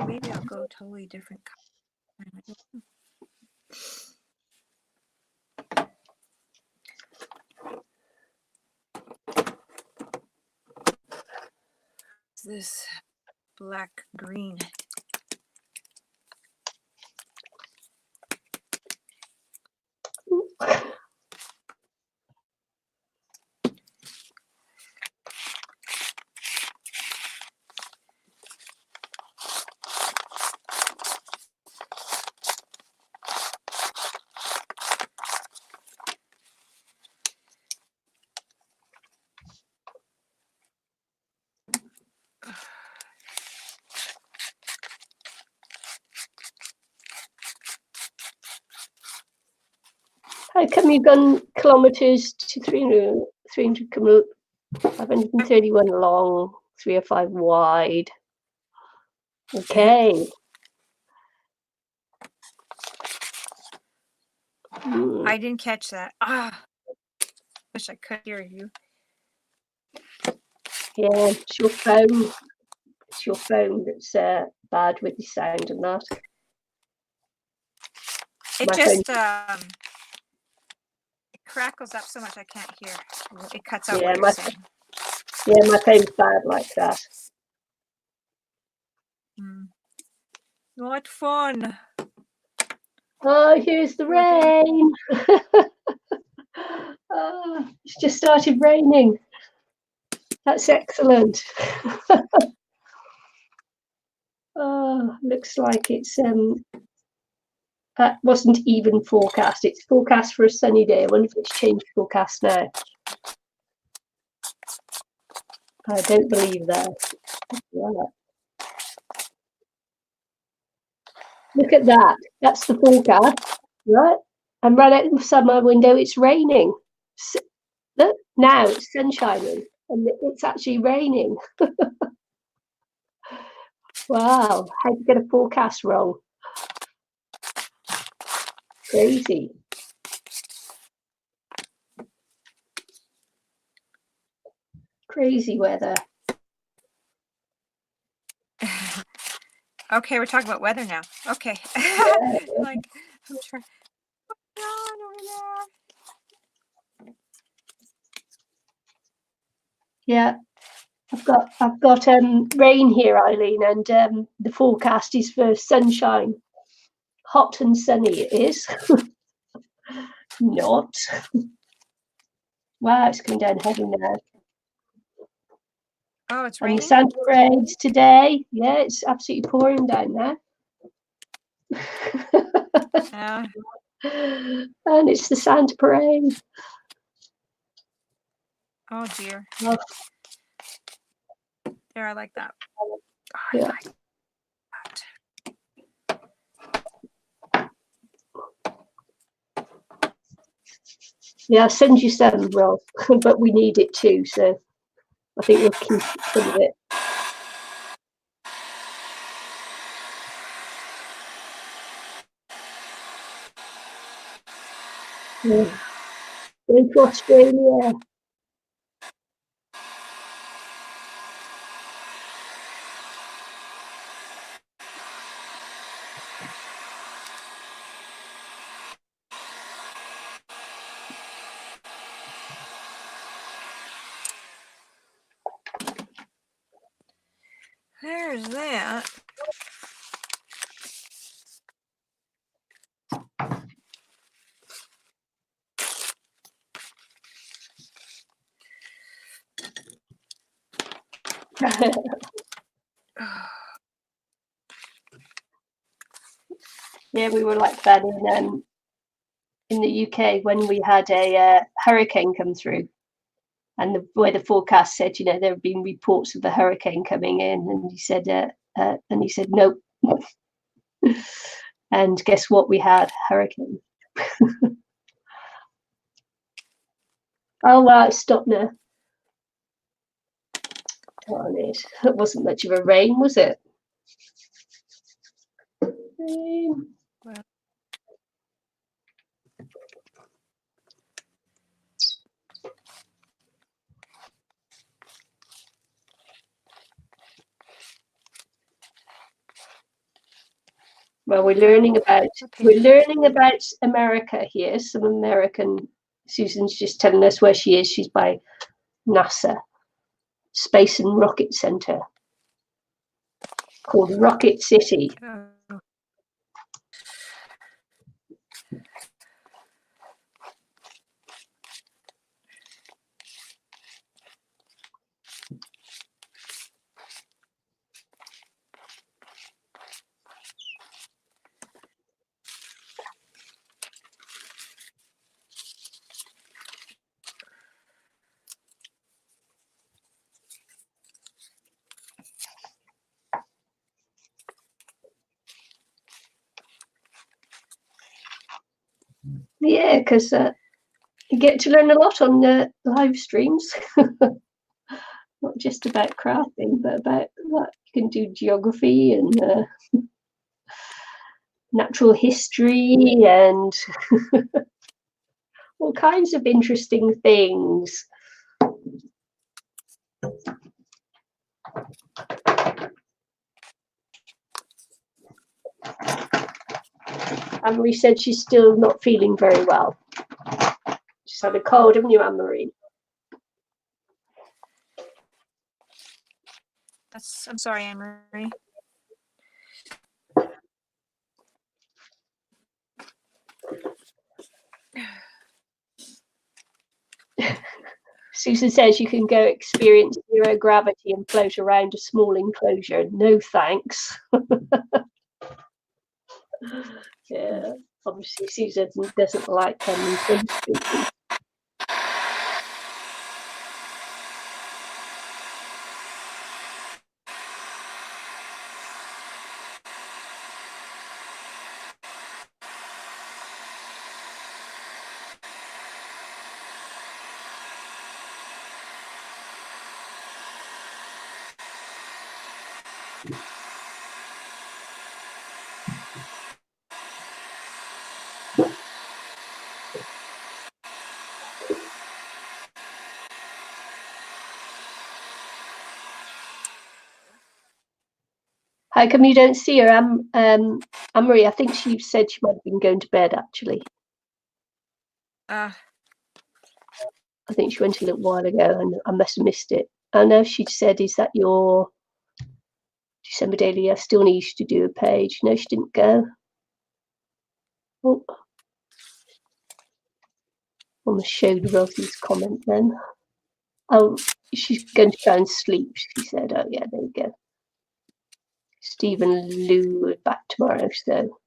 [SPEAKER 1] maybe I'll go totally different color. This black green.
[SPEAKER 2] How come you've gone kilometres to 300 531 long, 305 wide? Okay.
[SPEAKER 1] I didn't catch that. Wish I could hear you.
[SPEAKER 2] Yeah, it's your phone. It's your phone that's bad with the sound and that.
[SPEAKER 1] It
[SPEAKER 2] My
[SPEAKER 1] just it crackles up so much I can't hear. It cuts out what you're saying.
[SPEAKER 2] Yeah, my phone's bad like that.
[SPEAKER 1] What fun!
[SPEAKER 2] Oh, here's the rain. It's just started raining. That's excellent. Looks like it's that wasn't even forecast. It's forecast for a sunny day. I wonder if it's changed forecast now. I don't believe that. Yeah. Look at that. That's the forecast, right? And right outside my window, it's raining. Look, now it's sunshining, and it's actually raining. Wow, how'd you get a forecast wrong? Crazy. Crazy weather.
[SPEAKER 1] Okay, we're talking about weather now. Okay. Like, I'm trying. What's on over there?
[SPEAKER 2] Yeah, I've got rain here, Eileen, and the forecast is for sunshine. Hot and sunny it is. Not. Wow, it's coming down heavy now.
[SPEAKER 1] Oh, it's
[SPEAKER 2] And
[SPEAKER 1] raining?
[SPEAKER 2] the Santa parades today. Yeah, it's absolutely pouring down there.
[SPEAKER 1] Yeah.
[SPEAKER 2] And it's the Santa parade.
[SPEAKER 1] Oh dear.
[SPEAKER 2] Oh.
[SPEAKER 1] There, I like that. Oh,
[SPEAKER 2] Yeah.
[SPEAKER 1] I like that.
[SPEAKER 2] Yeah, I'll send you some, Rob, but we need it too, so I think we'll keep some of it. Yeah. Go to Australia.
[SPEAKER 1] There's that.
[SPEAKER 2] Yeah, we were like that in the UK when we had a hurricane come through, and where the forecast said, you know, there have been reports of a hurricane coming in, and he said nope. And guess what? We had hurricane. Oh wow, it's stopped now. Darn it! It wasn't much of a rain, was it?
[SPEAKER 1] Well,
[SPEAKER 2] Well, we're learning about America here. Some American. Susan's just telling us where she is. She's by NASA Space and Rocket Center, called Rocket City. Yeah, because you get to learn a lot on live streams. Not just about crafting, but about what you can do, geography and natural history and all kinds of interesting things. Anne-Marie said she's still not feeling very well. She's had a cold, haven't you, Anne-Marie?
[SPEAKER 1] I'm sorry, Anne-Marie.
[SPEAKER 2] Susan says you can go experience zero gravity and float around a small enclosure. No thanks. Yeah, obviously Susan doesn't like swim species. How come you don't see her, Anne-Marie? I think she said she might have been going to bed, actually. I think she went a little while ago and I must have missed it. I know she said, is that your December daily? I still need you to do a page. No, she didn't go. Oh. Almost showed Rosie's comment then. Oh, she's going to try and sleep, she said. Oh, yeah, there you go. Stephen Lou are back tomorrow, so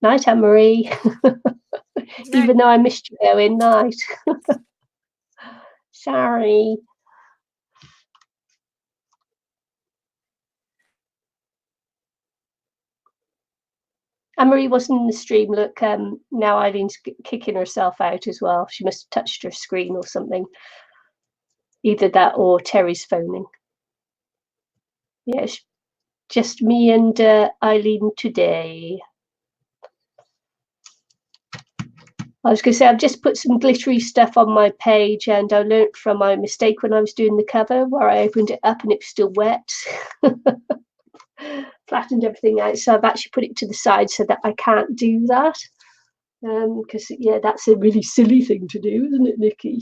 [SPEAKER 2] night, Anne-Marie. Even though I missed you going, night. Sorry. Anne-Marie wasn't in the stream. Look, now Eileen's kicking herself out as well. She must have touched her screen or something. Either that or Terry's phoning. Yes, just me and Eileen today. I was going to say, I've just put some glittery stuff on my page and I learnt from my mistake when I was doing the cover where I opened it up and it was still wet. Flattened everything out. So I've actually put it to the side so that I can't do that. Because, yeah, that's a really silly thing to do, isn't it, Nicky?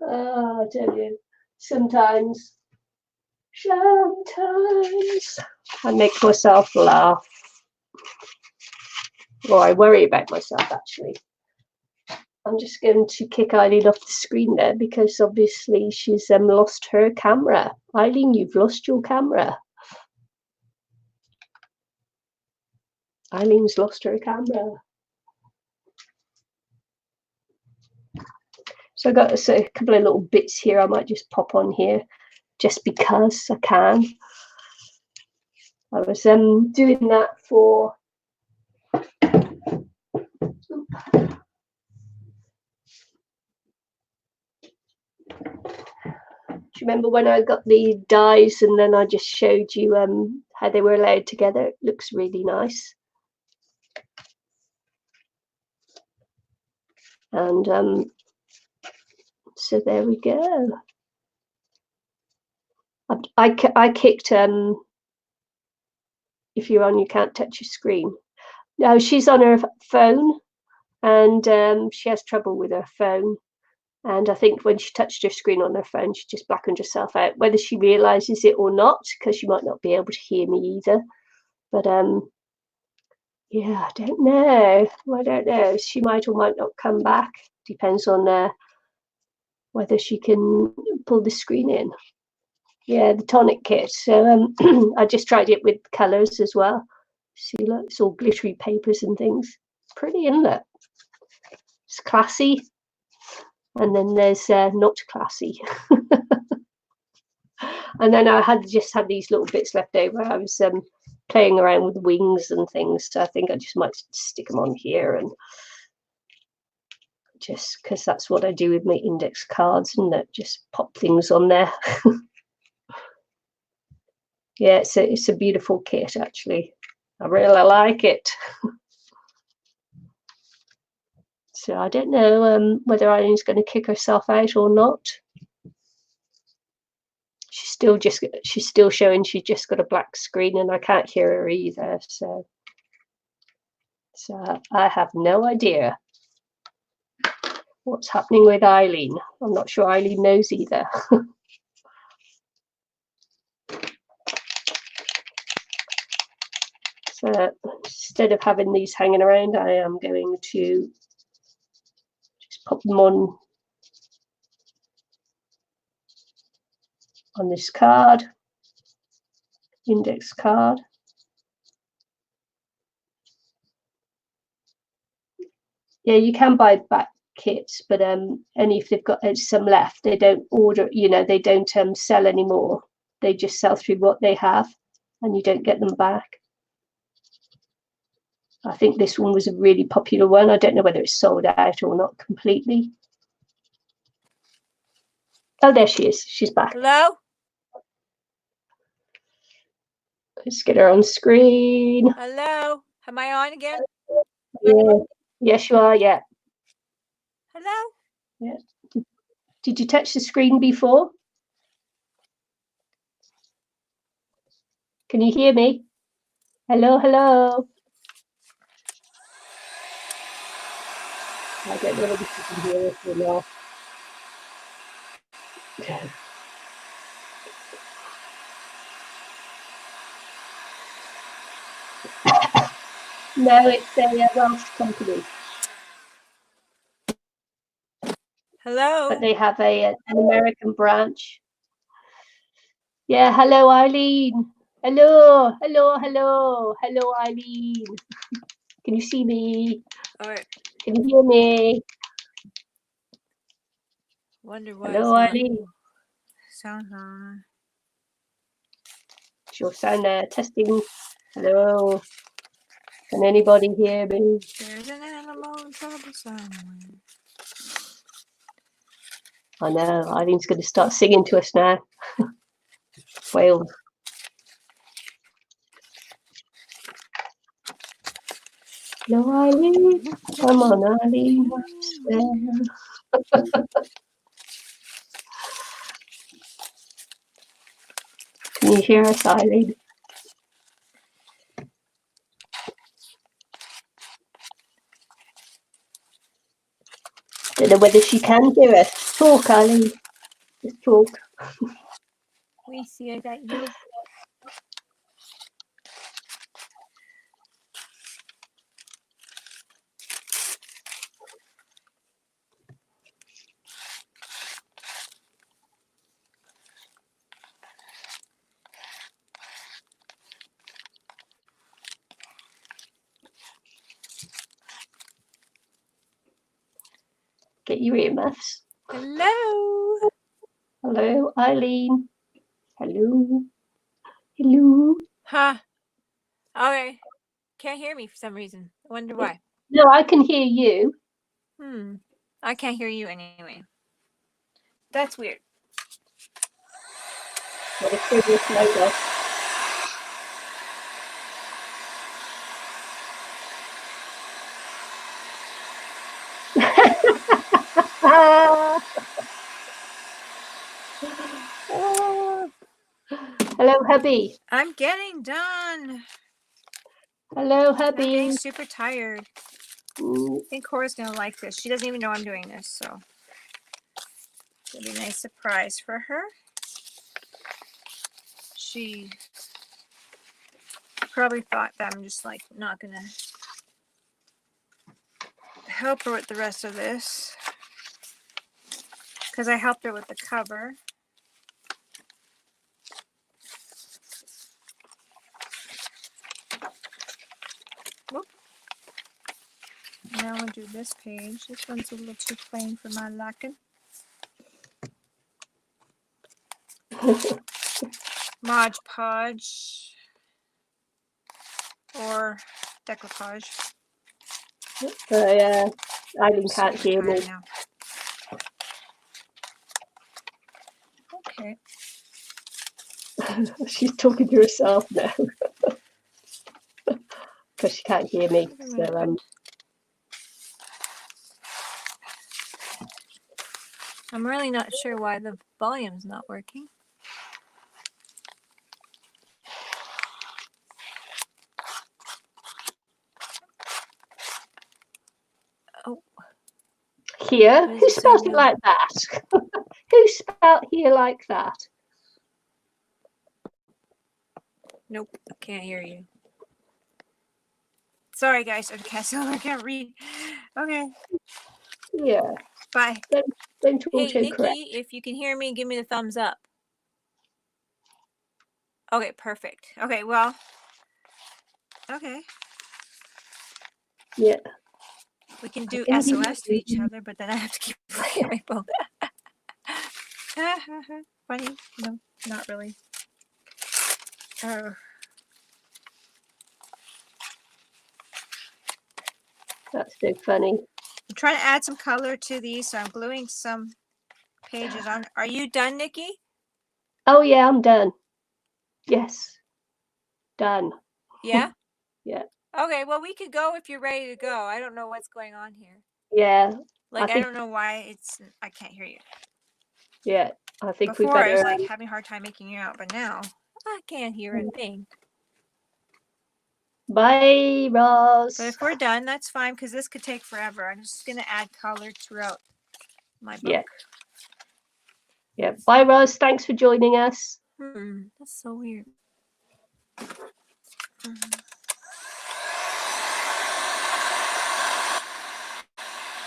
[SPEAKER 2] Oh, I tell you, sometimes I make myself laugh. Or I worry about myself, actually. I'm just going to kick Eileen off the screen there because obviously she's lost her camera. Eileen, you've lost your camera. Eileen's lost her camera. So I've got a couple of little bits here I might just pop on here just because I can. I was doing that for... Do you remember when I got the dies and then I just showed you how they were layered together? It looks really nice. And so there we go. I kicked if you're on, you can't touch your screen. No, she's on her phone, and she has trouble with her phone. And I think when she touched her screen on her phone, she just blackened herself out, whether she realizes it or not, because she might not be able to hear me either. But yeah, I don't know. I don't know. She might or might not come back. Depends on whether she can pull the screen in. Yeah, the tonic kit. So I just tried it with colours as well. See, look, it's all glittery papers and things. Pretty, isn't it? It's classy. And then there's not classy. And then I just had these little bits left over. I was playing around with wings and things. So I think I just might stick them on here, and just because that's what I do with my index cards, and that just pop things on there. Yeah, it's a beautiful kit, actually. I really like it. So I don't know whether Eileen's going to kick herself out or not. She's still showing she's just got a black screen, and I can't hear her either. So I have no idea what's happening with Eileen. I'm not sure Eileen knows either. So instead of having these hanging around, I am going to just pop them on this card, index card. Yeah, you can buy back kits, but only if they've got some left. They don't order, they don't sell anymore. They just sell through what they have, and you don't get them back. I think this one was a really popular one. I don't know whether it's sold out or not completely. Oh, there she is. She's back.
[SPEAKER 1] Hello?
[SPEAKER 2] Let's get her on screen.
[SPEAKER 1] Hello? Am I on again?
[SPEAKER 2] Yeah. Yes, you are. Yeah.
[SPEAKER 1] Hello?
[SPEAKER 2] Yeah. Did you touch the screen before? Can you hear me? Hello, hello. I don't know whether you can hear us or not. No, it's a Welsh company.
[SPEAKER 1] Hello?
[SPEAKER 2] But they have an American branch. Yeah, hello, Eileen. Hello, hello, hello, hello, Eileen. Can you see me?
[SPEAKER 1] All right.
[SPEAKER 2] Can you hear me?
[SPEAKER 1] Wonder why
[SPEAKER 2] Hello,
[SPEAKER 1] it's
[SPEAKER 2] Eileen.
[SPEAKER 1] not sound on.
[SPEAKER 2] Is your sound testing? Hello. Can anybody hear me?
[SPEAKER 1] There's an animal in trouble somewhere.
[SPEAKER 2] I know, Eileen's going to start singing to us now. Wales. Hello, Eileen. Come on, Eileen. What's there? Can you hear us, Eileen? Don't know whether she can hear us. Talk, Eileen. Just talk.
[SPEAKER 1] We see it at you.
[SPEAKER 2] Get your earmuffs.
[SPEAKER 1] Hello?
[SPEAKER 2] Hello, Eileen. Hello. Hello.
[SPEAKER 1] Huh? Okay. Can't hear me for some reason. I wonder why.
[SPEAKER 2] No, I can hear you.
[SPEAKER 1] I can't hear you anyway. That's weird.
[SPEAKER 2] Gotta turn this light off. Hello, hubby.
[SPEAKER 1] I'm getting done.
[SPEAKER 2] Hello,
[SPEAKER 1] I'm
[SPEAKER 2] hubby.
[SPEAKER 1] getting super tired. I think Cora's gonna like this. She doesn't even know I'm doing this, so it'll be a nice surprise for her. She probably thought that I'm just like not gonna help her with the rest of this because I helped her with the cover. Whoop. Now we'll do this page. This one's a little too plain for my liking. Mod Podge or decoupage.
[SPEAKER 2] Yeah, Eileen can't hear me.
[SPEAKER 1] Now. Okay.
[SPEAKER 2] She's talking to herself now because she can't hear me. So
[SPEAKER 1] I'm really not sure why the volume's not working. Oh.
[SPEAKER 2] Here? Who spells it like that? Who spelled here like that?
[SPEAKER 1] Nope, can't hear you. Sorry, guys. Okay, so I can't read. Okay.
[SPEAKER 2] Yeah.
[SPEAKER 1] Bye.
[SPEAKER 2] Don't
[SPEAKER 1] hey,
[SPEAKER 2] autocorrect.
[SPEAKER 1] Nikki, if you can hear me, give me the thumbs up. Okay, perfect. Okay, well. Okay.
[SPEAKER 2] Yeah.
[SPEAKER 1] We can do SOS to each other, but then I have to keep looking at my phone. Funny? No, not really. Oh.
[SPEAKER 2] That's so funny.
[SPEAKER 1] I'm trying to add some color to these, so I'm gluing some pages on. Are you done, Nikki?
[SPEAKER 2] Oh yeah, I'm done. Yes. Done.
[SPEAKER 1] Yeah?
[SPEAKER 2] Yeah.
[SPEAKER 1] Okay, well, we could go if you're ready to go. I don't know what's going on here.
[SPEAKER 2] Yeah.
[SPEAKER 1] Like, I don't know why I can't hear you.
[SPEAKER 2] Yeah, I think
[SPEAKER 1] Before,
[SPEAKER 2] we better.
[SPEAKER 1] I was like having a hard time making you out, but now I can't hear a thing.
[SPEAKER 2] Bye, Ross.
[SPEAKER 1] But if we're done, that's fine, because this could take forever. I'm just going to add color throughout my book.
[SPEAKER 2] Yeah. Yeah. Bye, Ross. Thanks for joining us.
[SPEAKER 1] That's so weird.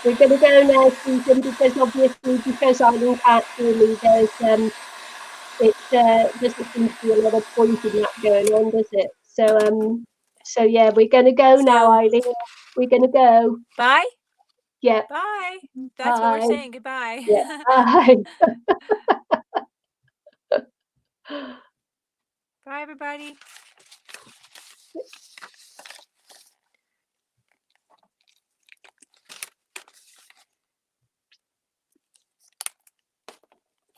[SPEAKER 2] We're going to go now, Susan, because obviously, because Eileen can't hear me, there's doesn't seem to be a lot of pointing that going on, does it? So yeah, we're going to go now, Eileen. We're going to go.
[SPEAKER 1] Bye.
[SPEAKER 2] Yeah.
[SPEAKER 1] Bye. That's what we're saying. Goodbye.
[SPEAKER 2] Yeah. Bye.
[SPEAKER 1] Bye, everybody.